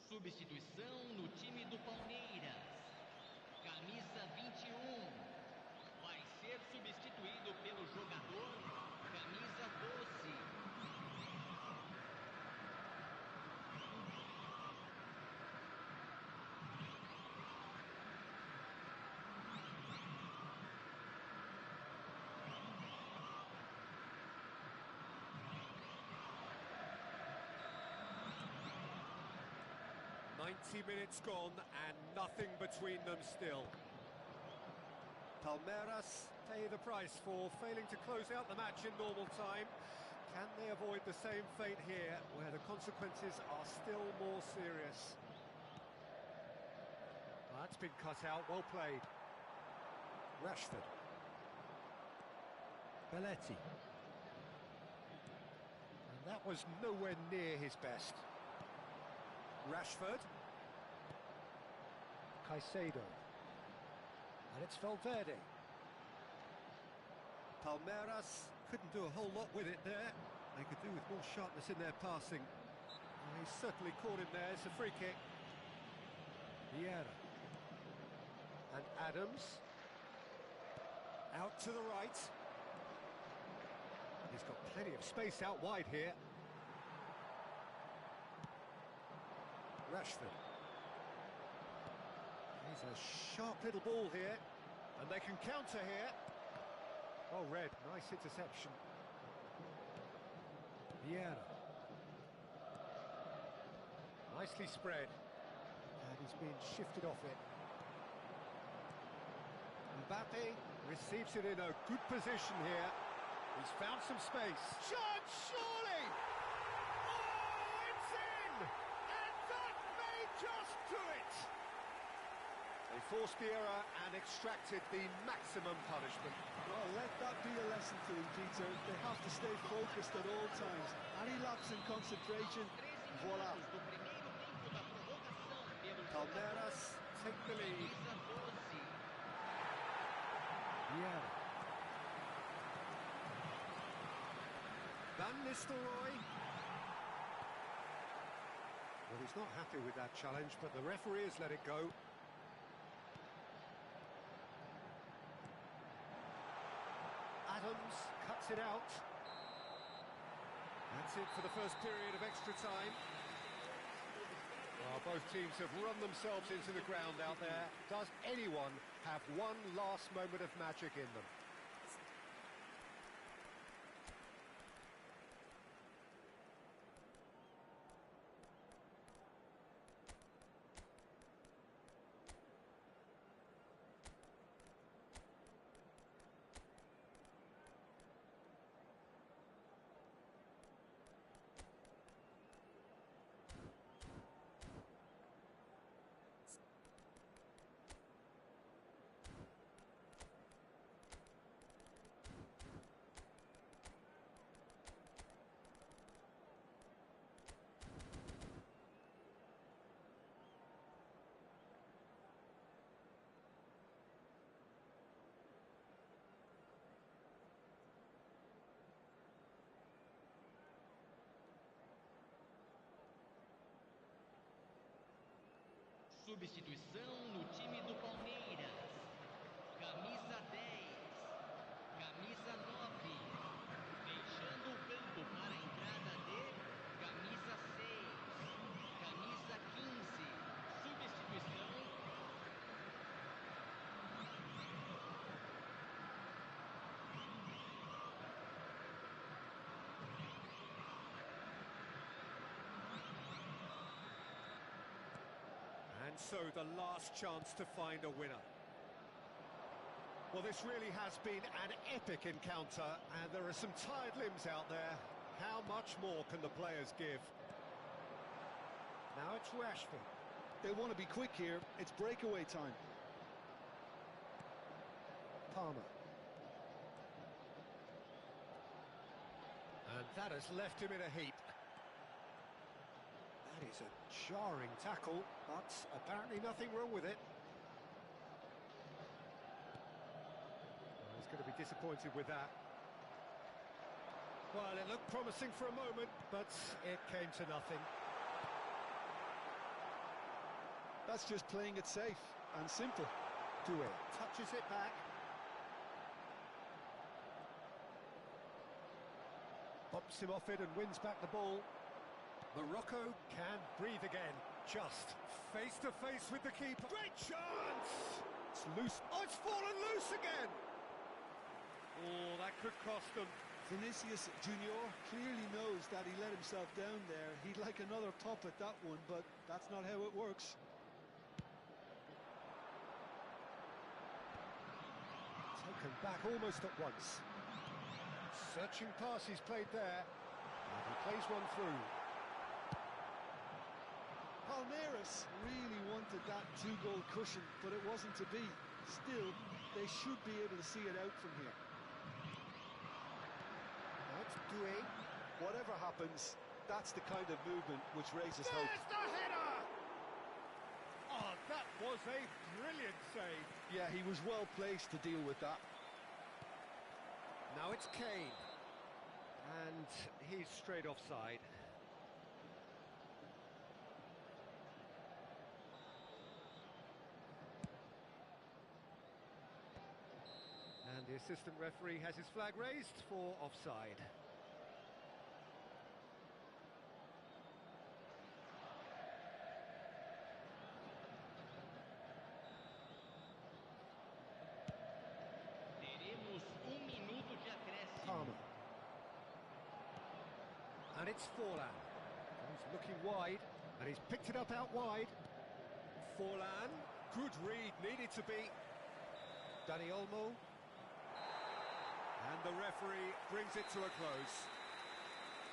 Substituição no time do Palmeiras. Camisa 21. Vai ser substituído pelo jogador camisa 12. Minutes gone and nothing between them still. Palmeiras pay the price for failing to close out the match in normal time. Can they avoid the same fate here, where the consequences are still more serious? That's been cut out, well played. Rashford. Belletti. And that was nowhere near his best. Rashford. Caicedo. And it's Valverde. Palmeiras couldn't do a whole lot with it there. They could do with more sharpness in their passing. And he certainly caught him there. It's a free kick. Vieira. And Adams. Out to the right. He's got plenty of space out wide here. Rashford. He's a sharp little ball here, and they can counter here. Oh, Red, nice interception. Vieira. Nicely spread. And he's been shifted off it. Mbappe receives it in a good position here. He's found some space. Chance, surely! Oh, it's in! And that may just do it! They forced the error and extracted the maximum punishment. Well, let that be a lesson to them, Peter. They have to stay focused at all times. Any lapse in concentration, voila. Palmeiras take the lead. Yeah. Van Nistelrooy. Well, he's not happy with that challenge, but the referee has let it go. Adams cuts it out. That's it for the first period of extra time. Well, both teams have run themselves into the ground out there. Does anyone have one last moment of magic in them? Substituição no time do Palmeiras. Camisa 10, camisa 9, deixando o campo para a entrada de camisa 6, camisa 15, substituição. And so the last chance to find a winner. Well, this really has been an epic encounter, and there are some tired limbs out there. How much more can the players give? Now it's Rashford. They want to be quick here. It's breakaway time. Palmer. And that has left him in a heap. That is a jarring tackle, but apparently nothing wrong with it. Well, he's going to be disappointed with that. Well, it looked promising for a moment, but it came to nothing. That's just playing it safe and simple. Duelo touches it back. Pops him off it and wins back the ball. Morocco can breathe again. Just face to face with the keeper. Great chance! It's loose. Oh, it's fallen loose again! Oh, that could cost them. Vinicius Junior clearly knows that he let himself down there. He'd like another pop at that one, but that's not how it works. Taken back almost at once. Searching pass he's played there. And he plays one through. Palmeiras really wanted that two-goal cushion, but it wasn't to be. Still, they should be able to see it out from here. That's Duelo. Whatever happens, that's the kind of movement which raises hope. There's the header! Oh, that was a brilliant save. Yeah, he was well placed to deal with that. Now it's Kane. And he's straight offside. And the assistant referee has his flag raised for offside. Teremos minuto de acréscimo. Palmer. And it's Forlan. He's looking wide, and he's picked it up out wide. Forlan, good read, needed to be. Dani Olmo. And the referee brings it to a close.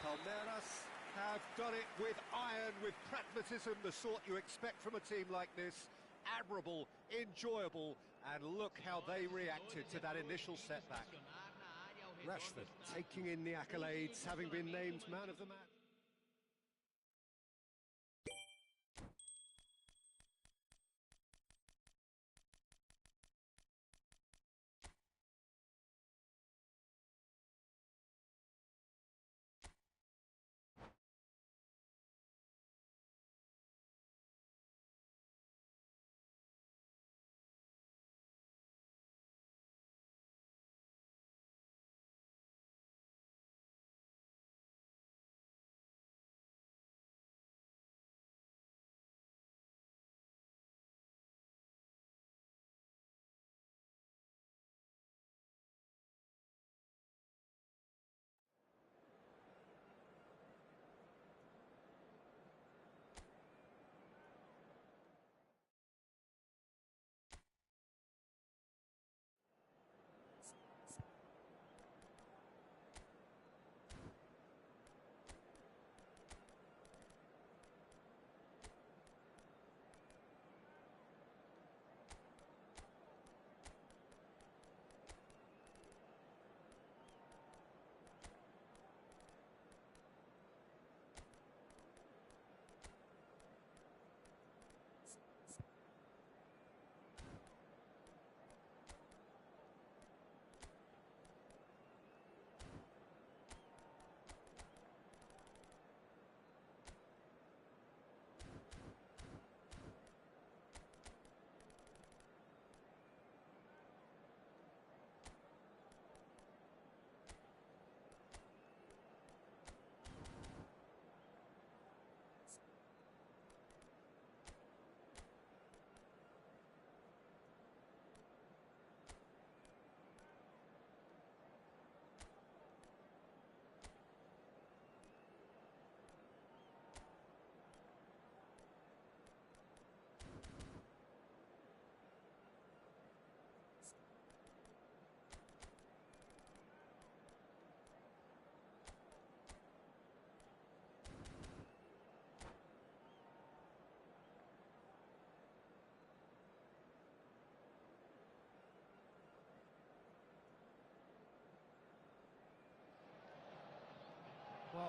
Palmeiras have done it with iron, with pragmatism, the sort you expect from a team like this. Admirable, enjoyable, and look how they reacted to that initial setback. Rashford taking in the accolades, having been named man of the match.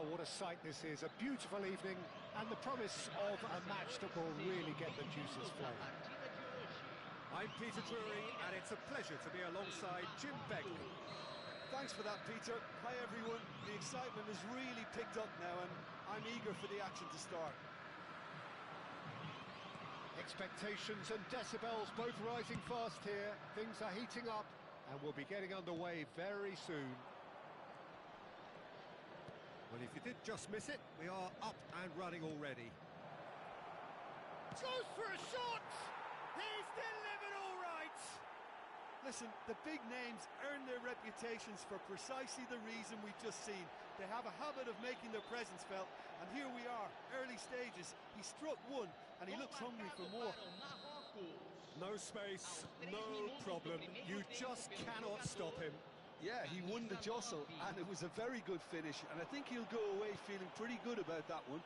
Well, what a sight this is. A beautiful evening and the promise of a match that will really get the juices flowing. Partida de hoje. I'm Peter Drury, and it's a pleasure to be alongside Jim Begley. Thanks for that, Peter. Hi, everyone. The excitement has really picked up now, and I'm eager for the action to start. Expectations and decibels both rising fast here. Things are heating up and we'll be getting underway very soon. Well, if you did just miss it, we are up and running already. Goes for a shot! He's delivered all right! Listen, the big names earn their reputations for precisely the reason we've just seen. They have a habit of making their presence felt, and here we are, early stages. He struck one, and he looks hungry for more. No space, no problem. You just cannot stop him. Yeah, he won the jostle, and it was a very good finish, and I think he'll go away feeling pretty good about that one.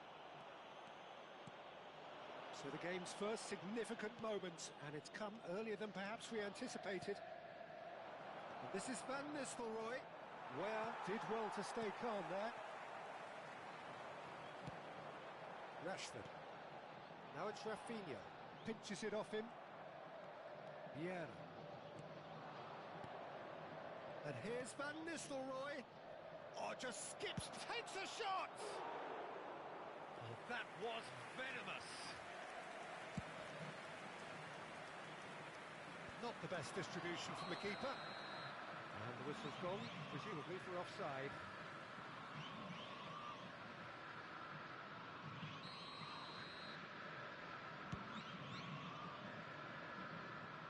So the game's first significant moment, and it's come earlier than perhaps we anticipated. And this is Van Nistelrooy. Well, did well to stay calm there. Rashford. Now it's Rafinha. Pinches it off him. Vieira. And here's Van Nistelrooy. Oh, just skips, takes a shot! Oh, that was venomous. Not the best distribution from the keeper. And the whistle's gone, presumably for offside.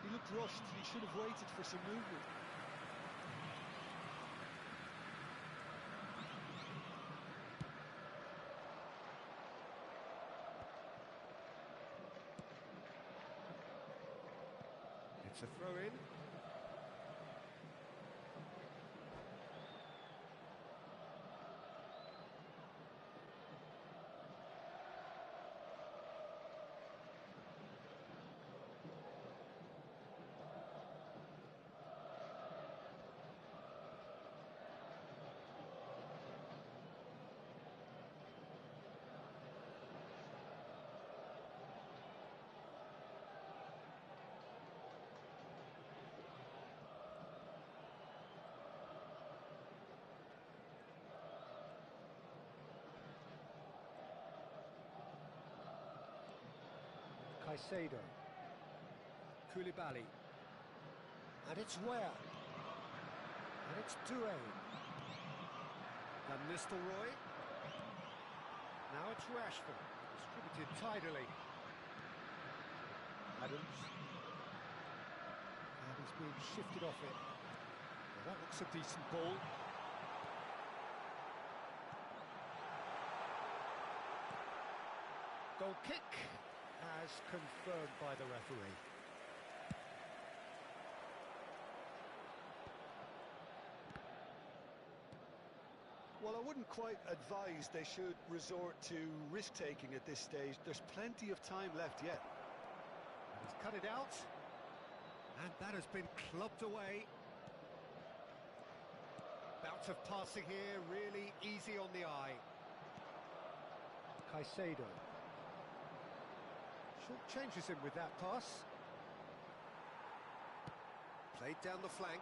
He looked rushed, he should have waited for some movement. It's a throw-in. Caicedo. Koulibaly. And it's Ware. And it's Duelo. Van Nistelrooy. Now it's Rashford. Distributed tidily. Adams. And he's being shifted off it. Well, that looks a decent ball. Goal kick. As confirmed by the referee. Well, I wouldn't quite advise they should resort to risk-taking at this stage. There's plenty of time left yet. He's cut it out. And that has been clubbed away. Bout of passing here, really easy on the eye. Caicedo. Short changes him with that pass. Played down the flank.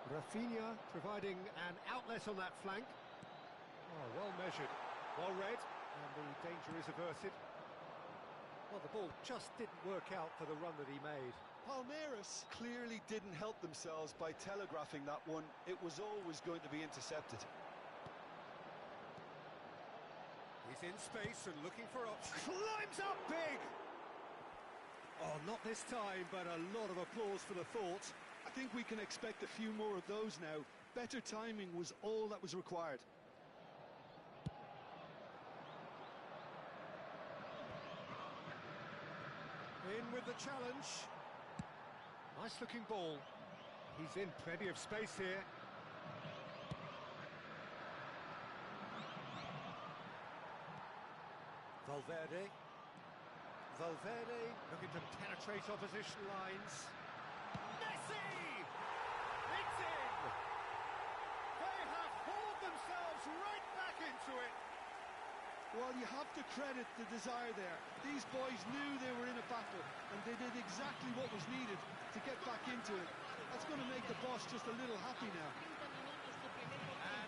Rafinha providing an outlet on that flank. Oh, well measured, well read, and the danger is averted. Well, the ball just didn't work out for the run that he made. Palmeiras clearly didn't help themselves by telegraphing that one. It was always going to be intercepted. He's in space and looking for options. Climbs up big! Oh, not this time, but a lot of applause for the thought. I think we can expect a few more of those now. Better timing was all that was required. In with the challenge. Nice looking ball. He's in plenty of space here. Valverde. Valverde looking to penetrate opposition lines. Messi! It's in! They have hauled themselves right back into it. Well, you have to credit the desire there. These boys knew they were in a battle, and they did exactly what was needed to get back into it. That's going to make the boss just a little happy now.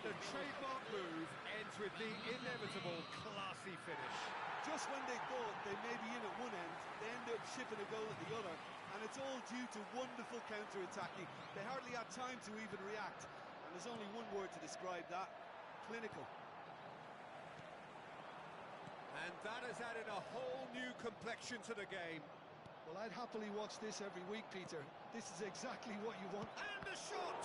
And a trademark move ends with the inevitable classy finish. Just when they thought they may be in at one end, they end up shipping a goal at the other, and it's all due to wonderful counter-attacking. They hardly had time to even react, and there's only one word to describe that: clinical. And that has added a whole new complexion to the game. Well, I'd happily watch this every week, Peter. This is exactly what you want. And the shot!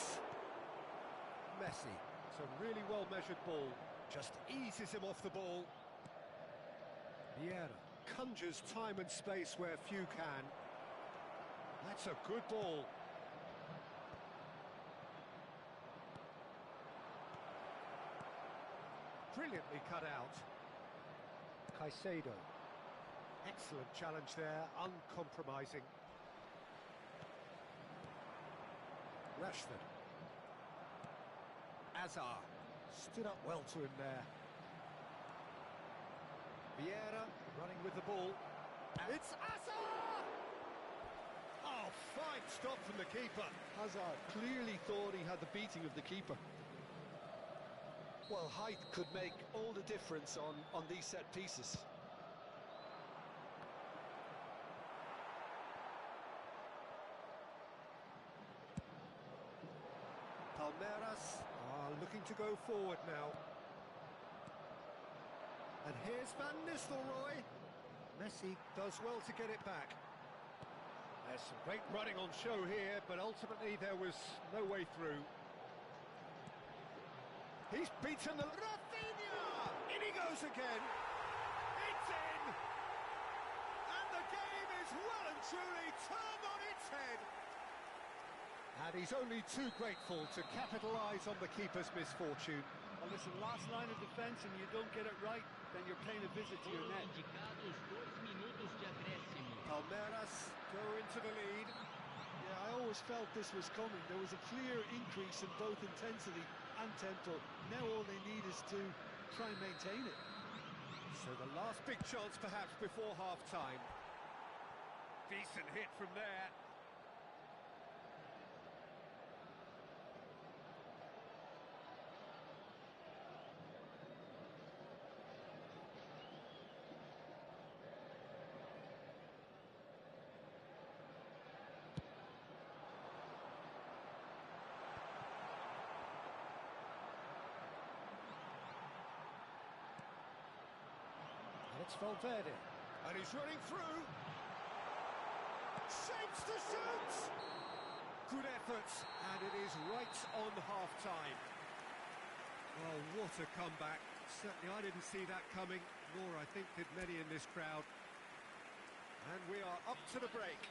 Messi. It's a really well-measured ball. Just eases him off the ball. Vieira conjures time and space where few can. That's a good ball. Brilliantly cut out. Caicedo. Excellent challenge there, uncompromising. Rashford. Azar. Stood up well to him there. Vieira running with the ball. It's Azar! Oh, fine stop from the keeper. Hazard clearly thought he had the beating of the keeper. Well, height could make all the difference on these set pieces. Palmeiras are looking to go forward now. And here's Van Nistelrooy. Messi does well to get it back. There's some great running on show here, but ultimately there was no way through. He's beaten the... Rafinha! In he goes again. It's in! And the game is well and truly turned on its head. And he's only too grateful to capitalise on the keeper's misfortune. Well, listen, last line of defence and you don't get it right, then you're paying a visit to your net. Indicados 2 minutos de acréscimo. Palmeiras go into the lead. Yeah, I always felt this was coming. There was a clear increase in both intensity and tempo. Now all they need is to try and maintain it. So the last big chance perhaps before half-time. Decent hit from there. It's Valverde, and he's running through. Shapes to shoot! Good effort, and it is right on half-time. Well, what a comeback. Certainly I didn't see that coming, nor I think did many in this crowd. And we are up to the break.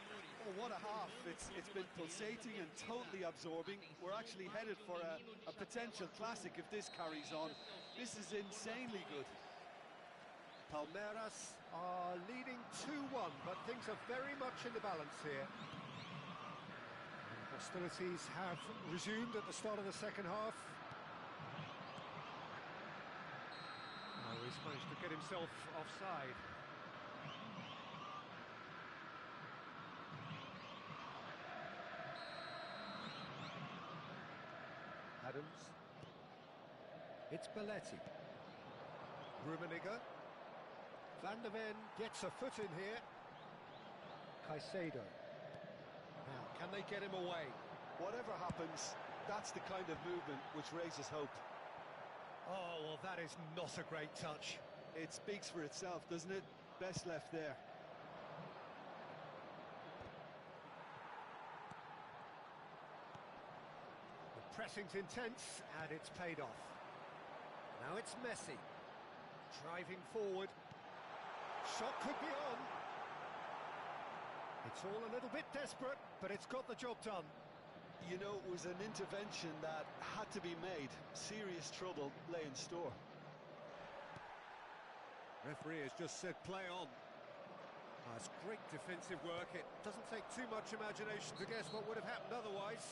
Oh, what a half. It's been pulsating and totally absorbing. We're actually headed for a potential classic if this carries on. This is insanely good. Palmeiras are leading 2-1, but things are very much in the balance here. Hostilities have resumed at the start of the second half. Oh, he's managed to get himself offside. Adams. It's Belletti. Rummenigge. Van der Ven gets a foot in here. Caicedo. Now, can they get him away? Whatever happens, that's the kind of movement which raises hope. Oh, well, that is not a great touch. It speaks for itself, doesn't it? Best left there. The pressing's intense, and it's paid off. Now it's Messi. Driving forward. Shot could be on. It's all a little bit desperate, but it's got the job done. You know, it was an intervention that had to be made. Serious trouble lay in store. Referee has just said play on. That's great defensive work. It doesn't take too much imagination to guess what would have happened otherwise.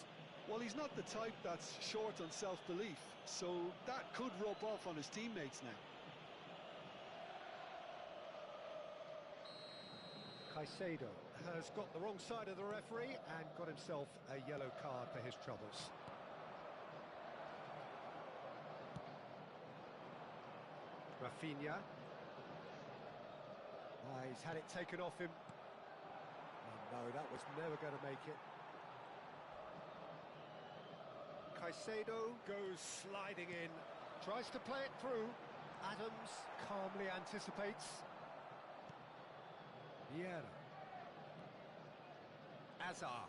Well, he's not the type that's short on self-belief, so that could rub off on his teammates now. Caicedo has got the wrong side of the referee and got himself a yellow card for his troubles. Rafinha. He's had it taken off him. Oh no, that was never going to make it. Caicedo goes sliding in, tries to play it through. Adams calmly anticipates. Vieira. Azar.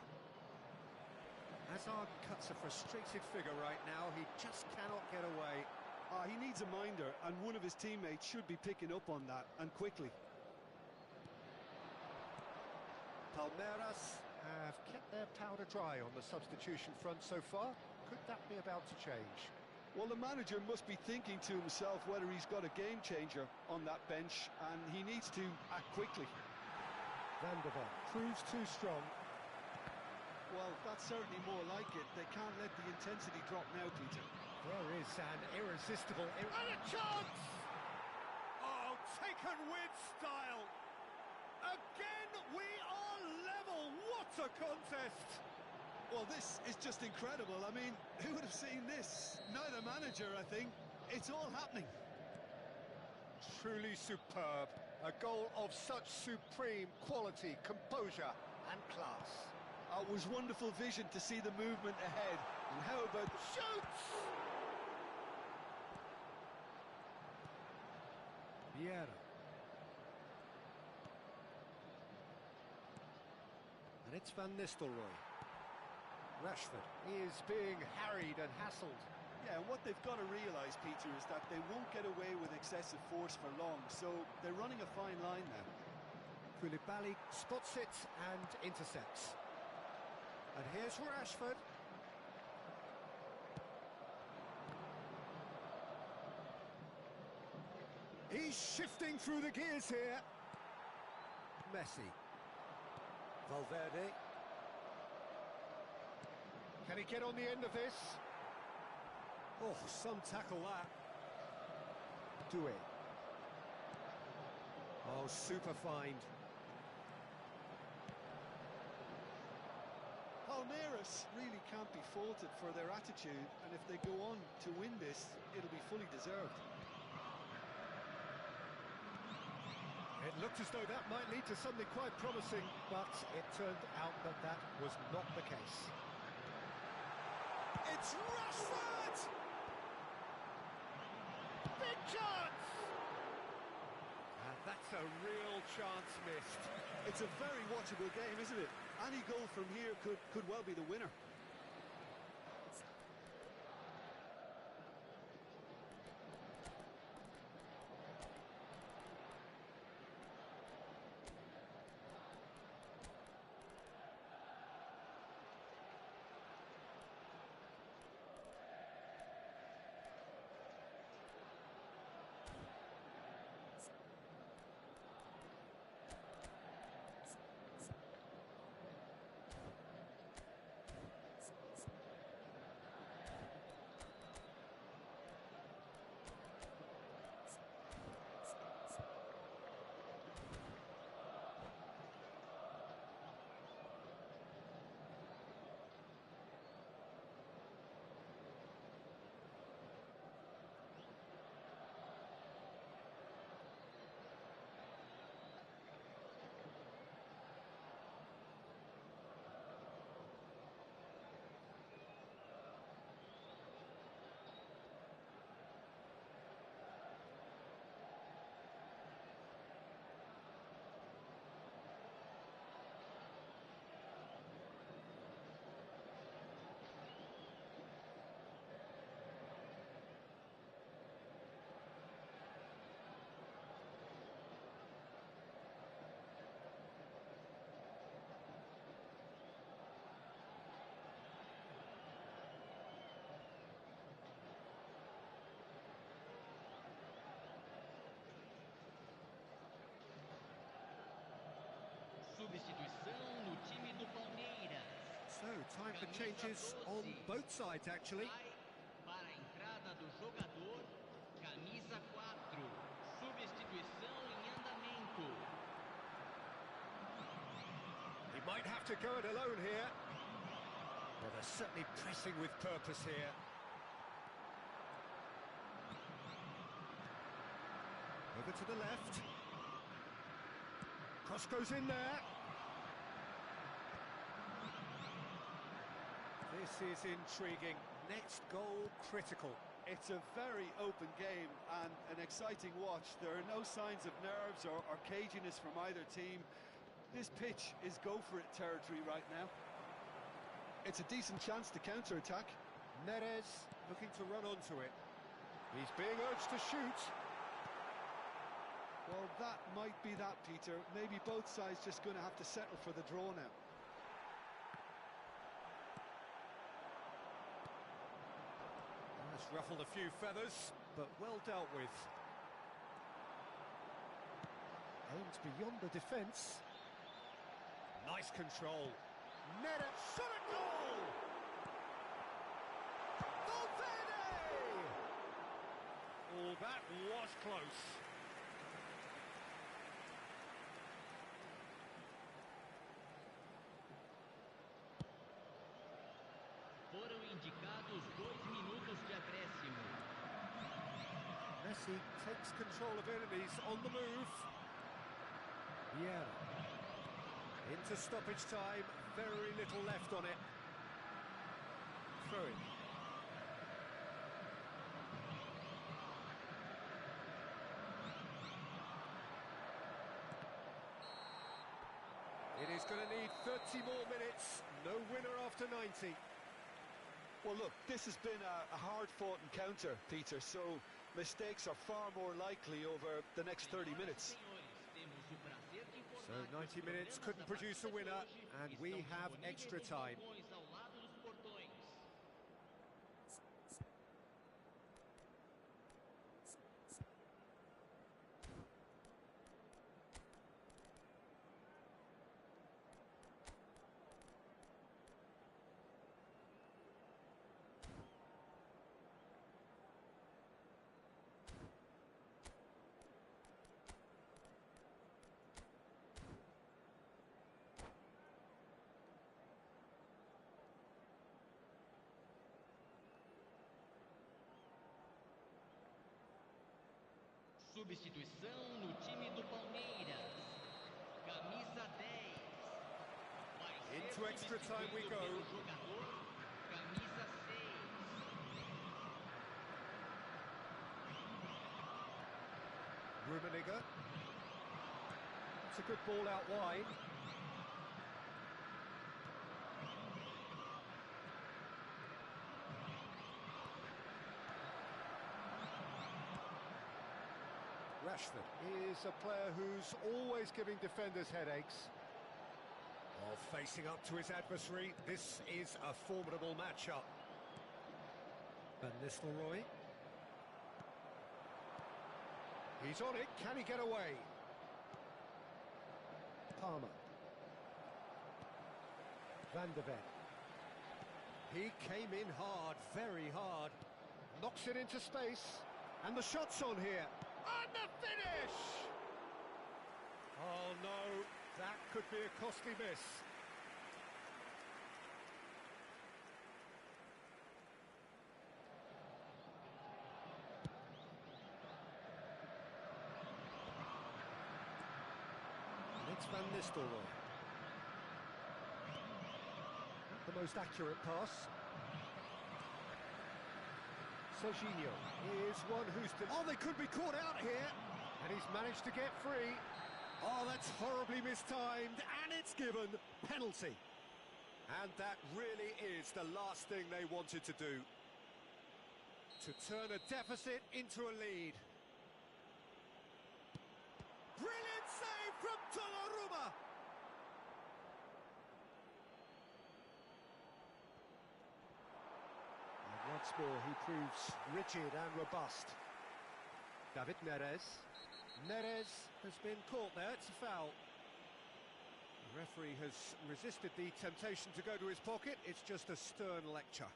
Azar cuts a frustrated figure right now. He just cannot get away. He needs a minder, and one of his teammates should be picking up on that, and quickly. Palmeiras have kept their powder dry on the substitution front so far. Could that be about to change? Well, the manager must be thinking to himself whether he's got a game changer on that bench, and he needs to act quickly. Van der Ven proves too strong. Well, that's certainly more like it. They can't let the intensity drop now, Peter. There is an irresistible... And a chance! Oh, taken with style. Again, we are level. What a contest! Well, this is just incredible. I mean, who would have seen this? Neither manager, I think. It's all happening. Truly superb. A goal of such supreme quality, composure and class. It was wonderful vision to see the movement ahead. And how about... Shoots! Vieira. And it's Van Nistelrooy. Rashford is being harried and hassled. Yeah, and what they've got to realise, Peter, is that they won't get away with excessive force for long, so they're running a fine line now. Koulibaly spots it and intercepts. And here's Rashford. He's shifting through the gears here. Messi. Valverde. Can he get on the end of this? Oh, some tackle that. Doué. Oh, super find. Palmeiras really can't be faulted for their attitude, and if they go on to win this, it'll be fully deserved. It looked as though that might lead to something quite promising, but it turned out that that was not the case. It's Rashford! Big chance! And that's a real chance missed. It's a very watchable game, isn't it? Any goal from here could well be the winner. Substituição no time do Palmeiras. So, time for changes on both sides, actually. Para a entrada do jogador, camisa 4. Substituição em andamento. quite alone here. Well, they're certainly pressing with purpose here. Over to the left. Cross goes in there. This is intriguing. Next goal critical. It's a very open game and an exciting watch. There are no signs of nerves or caginess from either team. This pitch is go-for-it territory right now. It's a decent chance to counter-attack. Neres looking to run onto it. He's being urged to shoot. Well, that might be that, Peter. Maybe both sides just going to have to settle for the draw now. That's ruffled a few feathers, but well dealt with. Aimed beyond the defence. Nice control. Neres shot a goal! Valverde! Oh, that was close. Foram indicados 2 minutos de acréscimo. Messi takes control of it and he's on the move. Yeah. Into stoppage time, very little left on it. Throw it. It is going to need 30 more minutes. No winner after 90. Well, look, this has been a hard-fought encounter, Peter, so mistakes are far more likely over the next 30 minutes. So 90 minutes couldn't produce a winner, and we have extra time. Substituição no time do Palmeiras. Camisa 10. Vai ser Into extra time we go. pelo jogador, camisa 6. Rummenigge. It's a good ball out wide. Rashford is a player who's always giving defenders headaches. While facing up to his adversary, this is a formidable matchup. Van Nistelrooy. He's on it, can he get away? Palmer. Van de Ven. He came in hard, very hard. Knocks it into space. And the shot's on here. And the finish! Oh no, that could be a costly miss. It's Van Nistelrooy. The most accurate pass. Serginho is one who's... Oh, they could be caught out here. And he's managed to get free. Oh, that's horribly mistimed. And it's given. Penalty. And that really is the last thing they wanted to do. To turn a deficit into a lead. Brilliant save from Donnarumma. Once more, he proves rigid and robust. David Neres. Neres has been caught there, it's a foul. The referee has resisted the temptation to go to his pocket, it's just a stern lecture.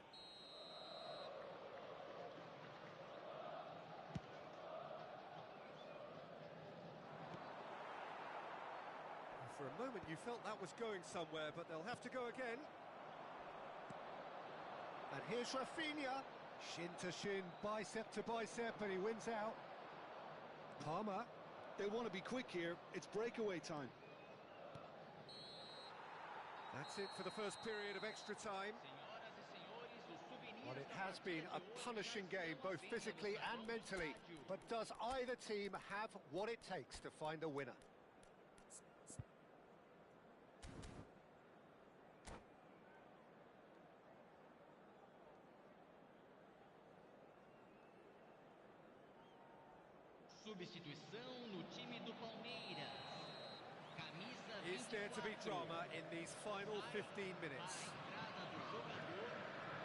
For a a moment you felt that was going somewhere, but they'll have to go again. And here's Rafinha. Shin to shin, bicep to bicep, and he wins out. Palmer. They want to be quick here. It's breakaway time. That's it for the first period of extra time. Well, it has been a punishing game, both physically and mentally. But does either team have what it takes to find a winner? Substituição no time do Palmeiras. Camisa 24. Is there to be drama in these final 15 minutes?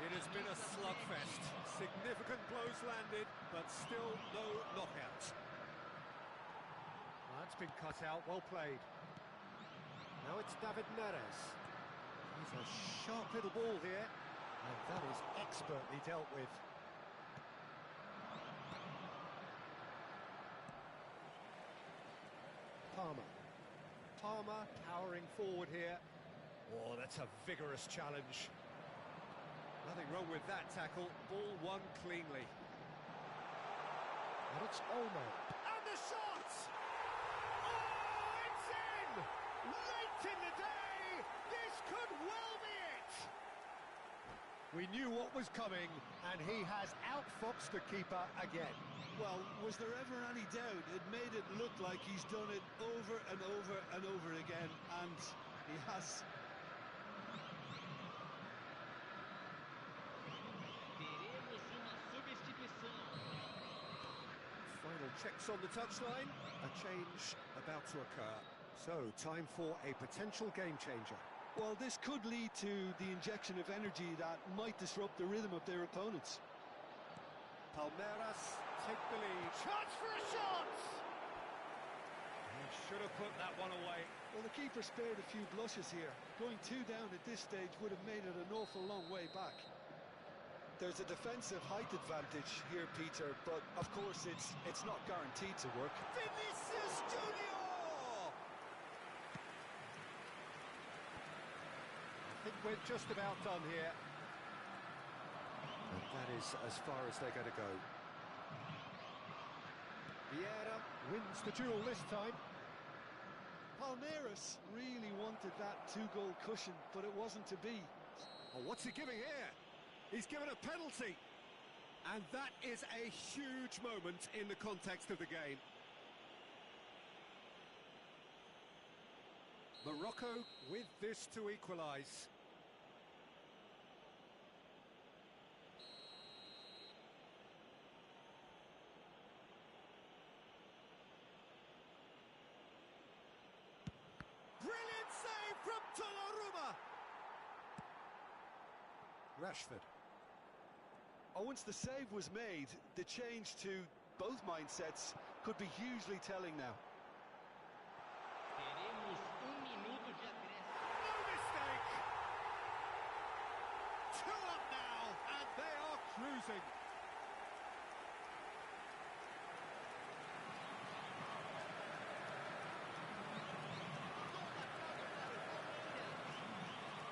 It has been a slugfest. Significant blows landed, but still no knockout. That's been cut out, well played. Now it's David Neres. He's a sharp little ball here, and that is expertly dealt with. Palmer towering forward here. Oh, that's a vigorous challenge. Nothing wrong with that tackle. Ball won cleanly. And it's Olmo. And the shot! Oh, it's in! Late in the day! This could well be it! We knew what was coming, and he has outfoxed the keeper again. Well, was there ever any doubt? It made it look like he's done it over and over and over again, and he has. Teremos uma substituição. Final checks on the touchline. A change about to occur. So, time for a potential game changer. Well, this could lead to the injection of energy that might disrupt the rhythm of their opponents. Palmeiras take the lead. Chance for a shot! He should have put that one away. Well, the keeper spared a few blushes here. Going 2 down at this stage would have made it an awful long way back. There's a defensive height advantage here, Peter, but of course it's not guaranteed to work. Vinicius Junior! I think we're just about done here. And that is as far as they're going to go. Vieira wins the duel this time. Palmeiras really wanted that 2-goal cushion, but it wasn't to be. Oh, what's he giving here? He's given a penalty. And that is a huge moment in the context of the game. Morocco with this to equalise. Brilliant save from Donnarumma. Rashford. Oh, once the save was made, the change to both mindsets could be hugely telling now. Teremos minuto de acréscimo. No mistake! 2 up now, and they are cruising.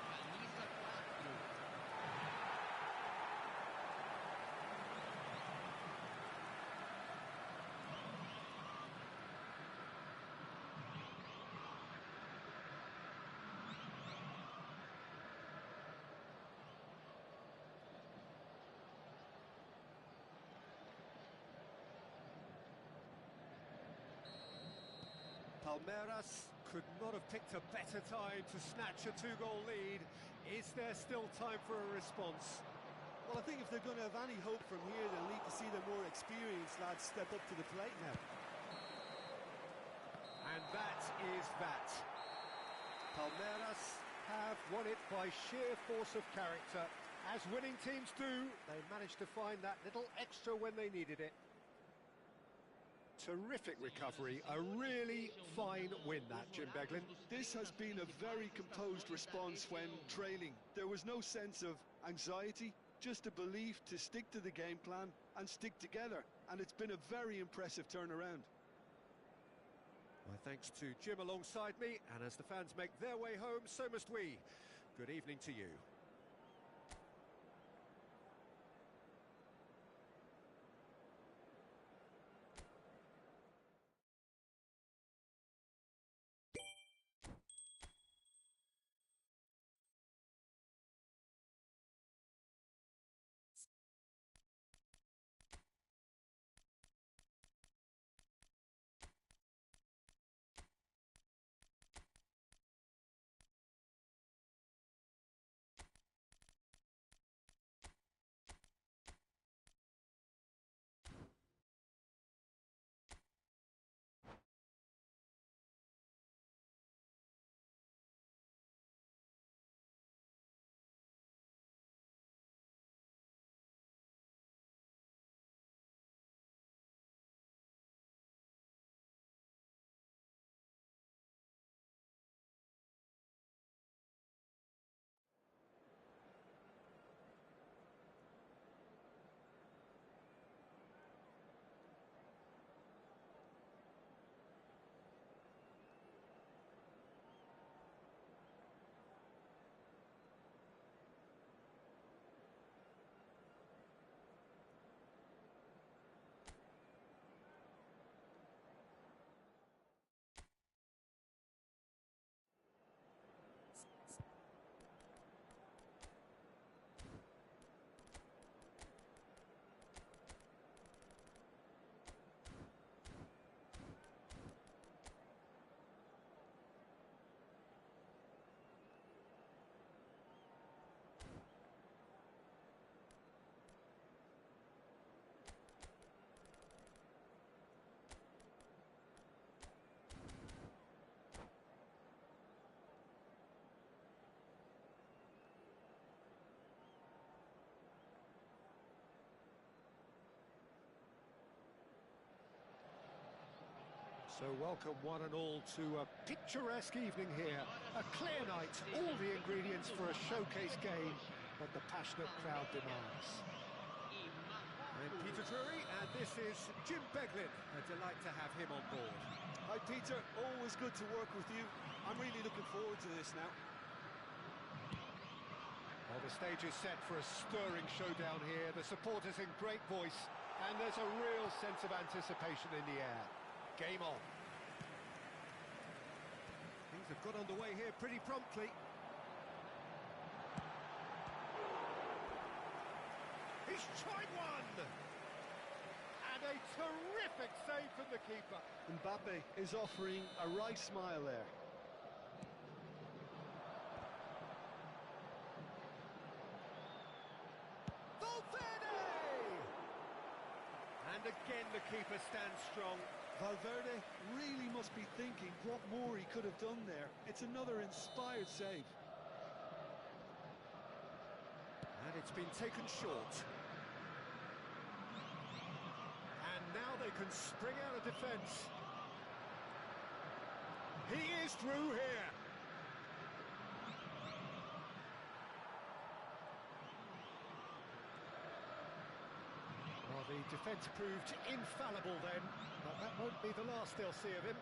Camisa 4. Palmeiras could not have picked a better time to snatch a 2-goal lead. Is there still time for a response? Well, I think if they're going to have any hope from here, they'll need to see the more experienced lads step up to the plate now. And that is that. Palmeiras have won it by sheer force of character. As winning teams do, they managed to find that little extra when they needed it. Terrific recovery, a really fine win that, Jim Beglin. This has been a very composed response when trailing. There was no sense of anxiety, just a belief to stick to the game plan and stick together. And it's been a very impressive turnaround. My thanks to Jim alongside me, and as the fans make their way home, so must we. Good evening to you. So welcome one and all to a picturesque evening here. A clear night, all the ingredients for a showcase game, but the passionate crowd demands. I'm Peter Drury, and this is Jim Beglin. A delight to have him on board. Hi Peter, always good to work with you. I'm really looking forward to this now. Well, the stage is set for a stirring showdown here. The supporters in great voice, and there's a real sense of anticipation in the air. Game on. Things have got underway here pretty promptly. He's tried one! And a terrific save from the keeper. Mbappe is offering a right smile there. Valverde! And again the keeper stands strong. Valverde really must be thinking what more he could have done there. It's another inspired save. And it's been taken short. And now they can spring out of defence. He is through here. Well, the defence proved infallible then, but that won't be the last they'll see of him.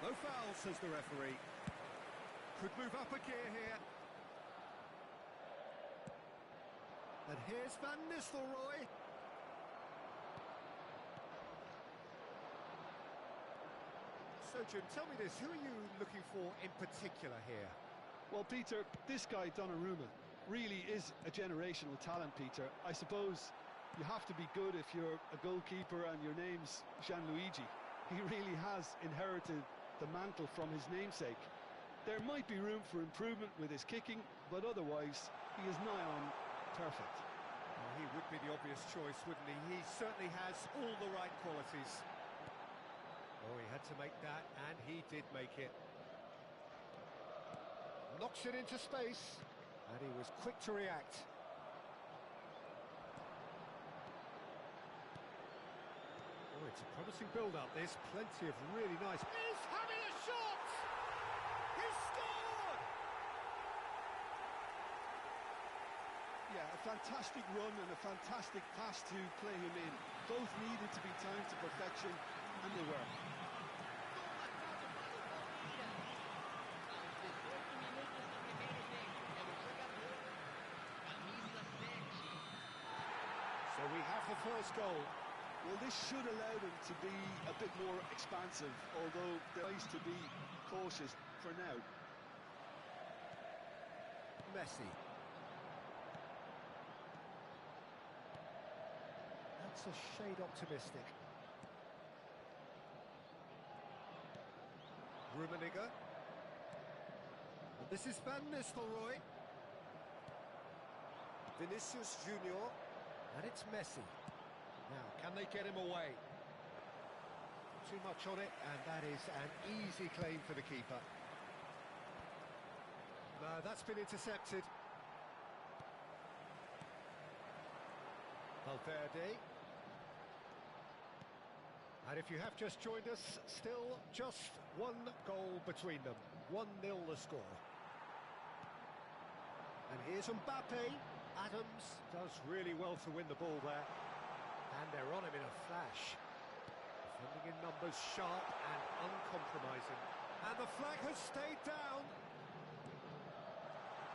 No foul, says the referee. Could move up a gear here. And here's Van Nistelrooy. So, Jim, tell me this, who are you looking for in particular here? Well, Peter, this guy, Donnarumma, really is a generational talent, Peter. I suppose you have to be good if you're a goalkeeper and your name's Gianluigi. He really has inherited the mantle from his namesake. There might be room for improvement with his kicking, but otherwise, he is nigh on perfect. Well, he would be the obvious choice, wouldn't he? He certainly has all the right qualities. Oh, he had to make that, and he did make it. Knocks it into space, and he was quick to react. Oh, it's a promising build-up, this. Plenty of really nice... He's having a shot! He scored! Yeah, a fantastic run and a fantastic pass to play him in. Both needed to be timed to perfection, and they were. So we have the first goal. Well, this should allow them to be a bit more expansive, although they're nice to be cautious for now. Messi. That's a shade optimistic. Rummenigge. And this is Van Nistelrooy. Vinicius Junior. And it's Messi. Now, can they get him away? Too much on it, and that is an easy claim for the keeper. No, that's been intercepted. Valverde. And if you have just joined us, still just one goal between them. 1-0 the score. And here's Mbappe. Adams does really well to win the ball there. And they're on him in a flash. Defending in numbers, sharp and uncompromising. And the flag has stayed down.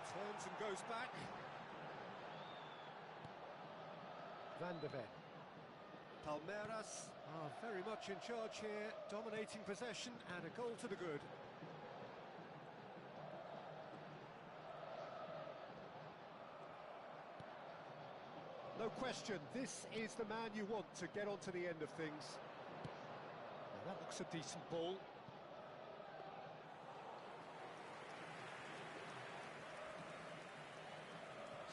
Turns and goes back. Van de Ven. Palmeiras are very much in charge here, dominating possession and a goal to the good. No question, this is the man you want to get on to the end of things. Now that looks a decent ball.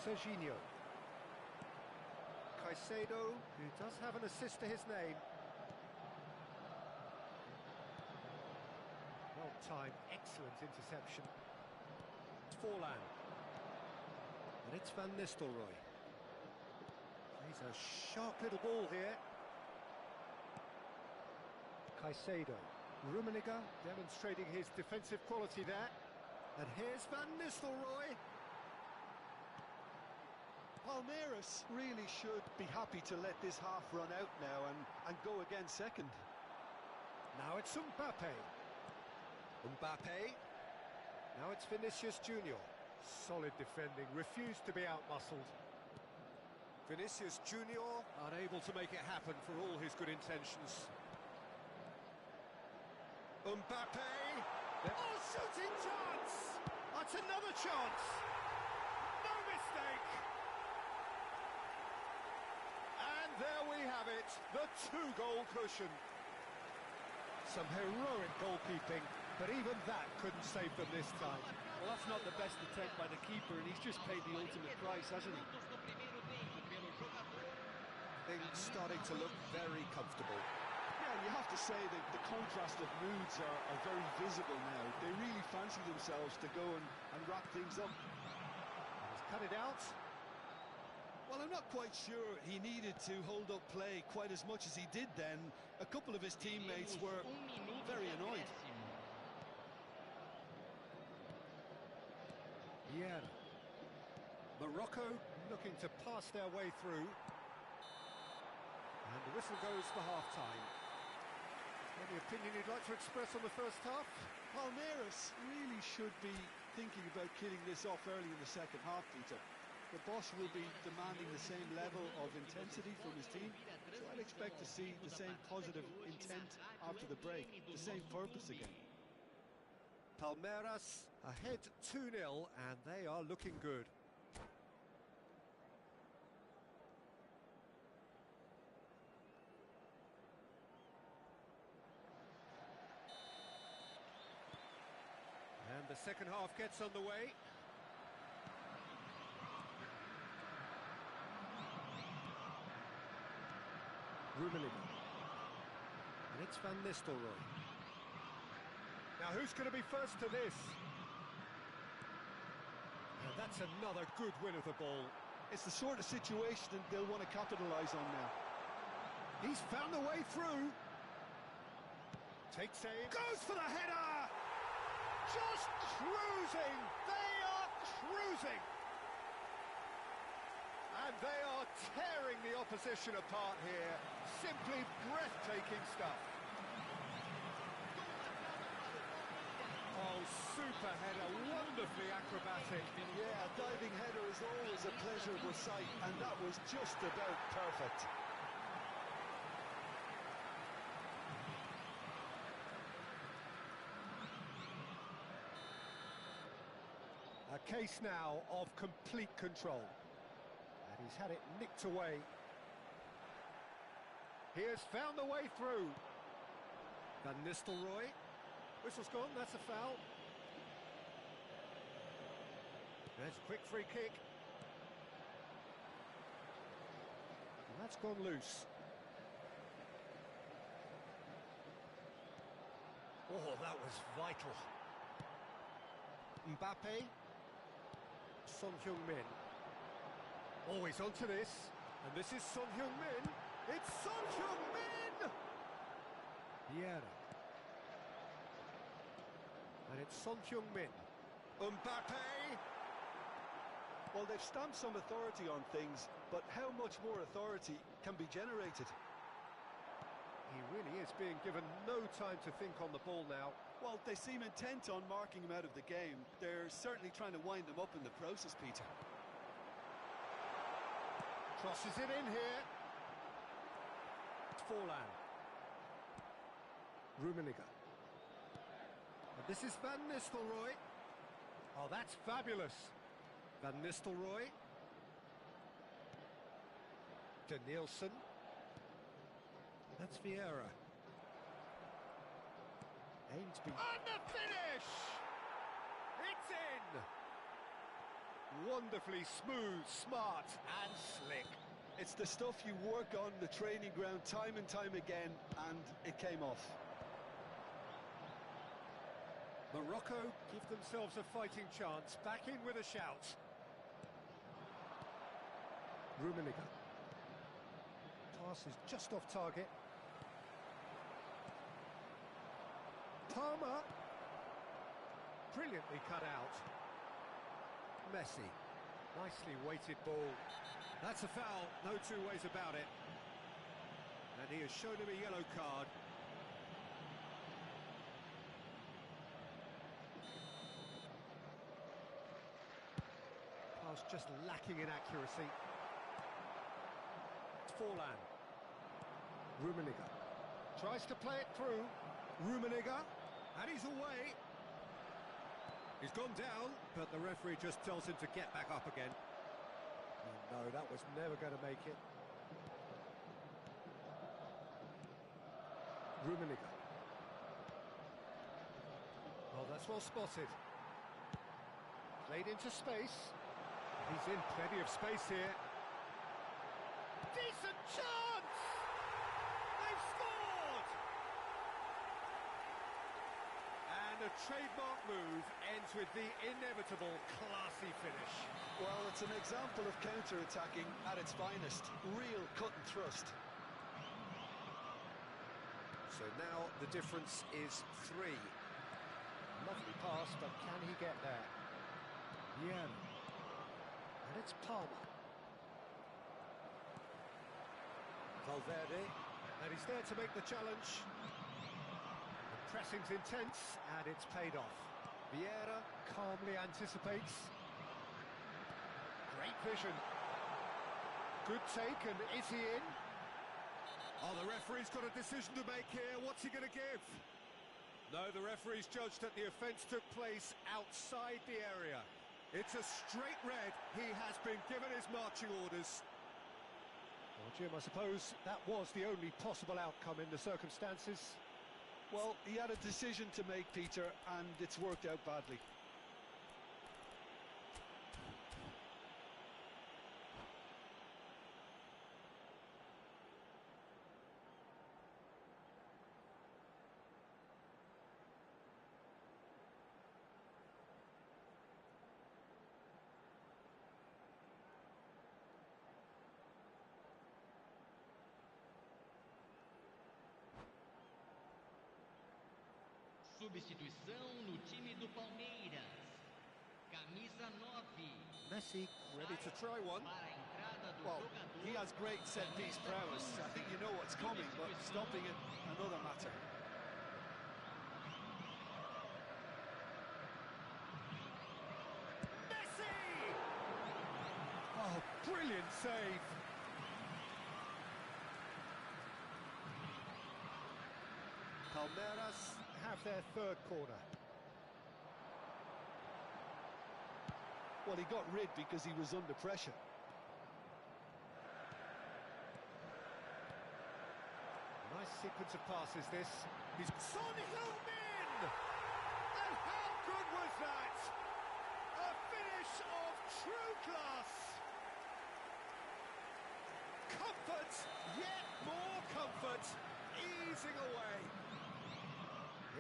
Serginho. Caicedo, who does have an assist to his name. Well timed, excellent interception. Forlan. And it's Van Nistelrooy. He's a sharp little ball here. Caicedo. Rummenigge demonstrating his defensive quality there. And here's Van Nistelrooy. Palmeiras really should be happy to let this half run out now and go again second. Now it's Mbappe. Mbappe. Now it's Vinicius Junior. Solid defending, refused to be outmuscled. Vinicius Junior unable to make it happen for all his good intentions. Mbappe. Oh, shooting chance! That's another chance. No mistake. And there we have it, the 2-goal cushion. Some heroic goalkeeping, but even that couldn't save them this time. Well, that's not the best attempt by the keeper, and he's just paid the ultimate price, hasn't he? Things starting to look very comfortable. Yeah, you have to say that the contrast of moods are very visible now. They really fancy themselves to go and wrap things up. He's cut it out. Well, I'm not quite sure he needed to hold up play quite as much as he did then. A couple of his teammates were very annoyed. Yeah. Morocco looking to pass their way through. And the whistle goes for half-time. Any opinion you'd like to express on the first half? Palmeiras really should be thinking about killing this off early in the second half, Peter. The boss will be demanding the same level of intensity from his team, so I'd expect to see the same positive intent after the break, the same purpose again. Palmeiras ahead 2-0, and they are looking good. And the second half gets underway. Rummenigge. And it's Van Nistelrooy. Now who's going to be first to this? And that's another good win of the ball. It's the sort of situation that they'll want to capitalise on now. He's found a way through. Takes aim. Goes for the header! Just cruising! They are cruising! And they are tearing the opposition apart here. Simply breathtaking stuff. Oh, super header, wonderfully acrobatic. Yeah, a diving header is always a pleasurable sight, and that was just about perfect. A case now of complete control. And he's had it nicked away. He has found the way through. Van Nistelrooy. Whistle's gone, that's a foul. There's a quick free kick. And that's gone loose. Oh, that was vital. Mbappe. Son Heung-min. Always onto this. And this is Son Heung-min. It's Son Heung-min! Vieira. And it's Son Heung-min. Mbappe! Well, they've stamped some authority on things, but how much more authority can be generated? He really is being given no time to think on the ball now. Well, they seem intent on marking him out of the game. They're certainly trying to wind him up in the process, Peter. Crosses it in here. Forlan. Rummenigge. And this is Van Nistelrooy. Oh, that's fabulous. Van Nistelrooy. De Nielsen. That's Vieira. Ainsby. And the finish! It's in! Wonderfully smooth, smart and slick. It's the stuff you work on the training ground time and time again, and it came off. Morocco give themselves a fighting chance. Back in with a shout. Rummenigge. Pass is just off target. Palmer. Brilliantly cut out. Messi. Nicely weighted ball. That's a foul, no two ways about it. And he has shown him a yellow card. Pass just lacking in accuracy. Forlan. Rummenigge. Tries to play it through. Rummenigge. And he's away. He's gone down, but the referee just tells him to get back up again. Oh, no, that was never going to make it. Rummenigge. Oh, that's well spotted. Played into space. He's in plenty of space here. Decent chance! They've scored! And a trademark move ends with the inevitable classy finish. Well, it's an example of counter-attacking at its finest. Real cut and thrust. So now the difference is 3. Lovely pass, but can he get there? Yeah. And it's Palmer. Valverde. And he's there to make the challenge. The pressing's intense, and it's paid off. Vieira calmly anticipates. Great vision. Good take, and is he in? Oh, the referee's got a decision to make here. What's he going to give? No, the referee's judged that the offence took place outside the area. It's a straight red. He has been given his marching orders. Well, Jim, I suppose that was the only possible outcome in the circumstances. Well, he had a decision to make, Peter, and it's worked out badly. Substituição no time do Palmeiras. Camisa 9. Messi ready to try one. Para a entrada do Well, he has great set-piece prowess. I think you know what's coming, but stopping it, another matter. Messi! Oh, brilliant save. Palmeiras have their third corner. Well, he got rid because he was under pressure. Nice sequence of passes this. He's Son Heung-min! And how good was that? A finish of true class. Comfort, yet more comfort, easing away.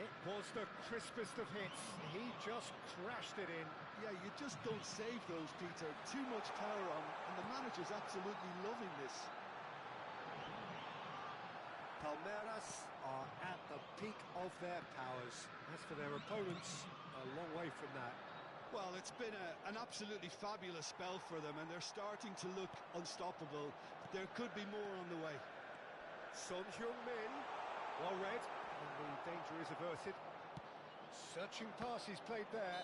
It was the crispest of hits. He just crashed it in. Yeah, you just don't save those, Peter. Too much power on, and the manager's absolutely loving this. Palmeiras are at the peak of their powers. As for their opponents, a long way from that. Well, it's been an absolutely fabulous spell for them, and they're starting to look unstoppable. There could be more on the way. Son Heung-min, well read, and the danger is averted. Searching pass he's played there.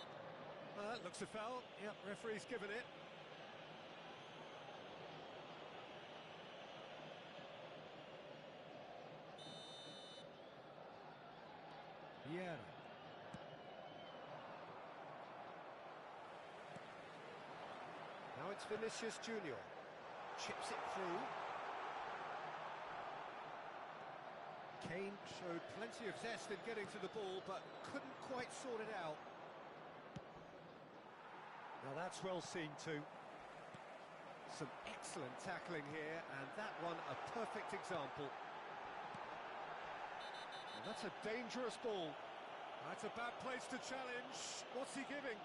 Looks a foul. Yep, referee's given it. Vieira. Now it's Vinicius Junior. Chips it through. Kane showed plenty of zest in getting to the ball, but couldn't quite sort it out. Now that's well seen too. Some excellent tackling here, and that one a perfect example. And that's a dangerous ball. That's a bad place to challenge. What's he giving?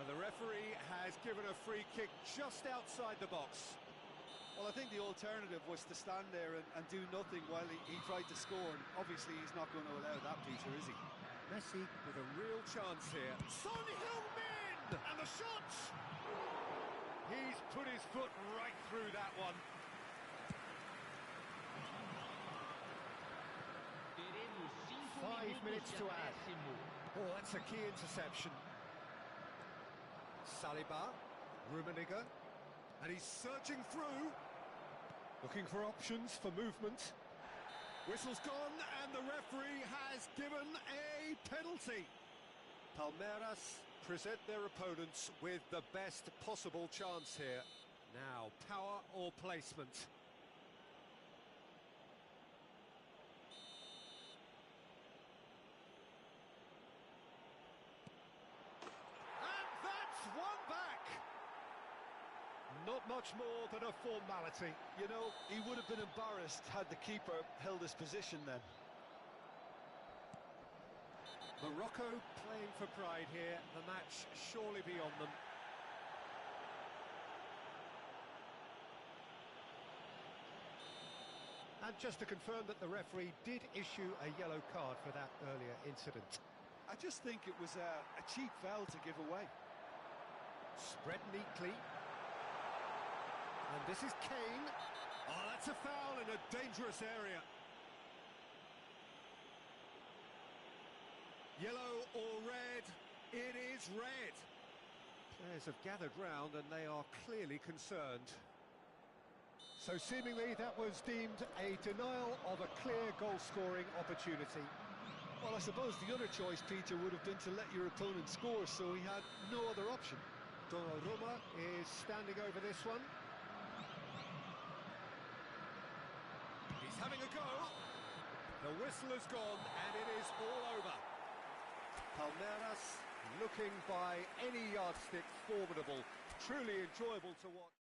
The referee has given a free kick just outside the box. Well, I think the alternative was to stand there and do nothing while he tried to score. And obviously, he's not going to allow that, Peter, is he? Messi with a real chance here. Son Heung-min! And the shot! He's put his foot right through that one. Teremos 5 minutes to add. acréscimo. Oh, that's a key interception. Saliba, Rummenigge, and he's surging through, looking for options for movement. Whistle's gone, and the referee has given a penalty. Palmeiras present their opponents with the best possible chance here. Now, power or placement? And that's one back! Not much more than a formality. You know, he would have been embarrassed had the keeper held his position then. Morocco playing for pride here, the match surely beyond them. And just to confirm that the referee did issue a yellow card for that earlier incident. I just think it was a cheap foul to give away. Spread neatly. And this is Kane. Oh, that's a foul in a dangerous area. Yellow or red? It is red. Players have gathered round and they are clearly concerned. So seemingly that was deemed a denial of a clear goal-scoring opportunity. Well, I suppose the other choice, Peter, would have been to let your opponent score, so he had no other option. Donnarumma is standing over this one. He's having a go. The whistle has gone and it is all over. Palmeiras looking by any yardstick formidable. Truly enjoyable to watch.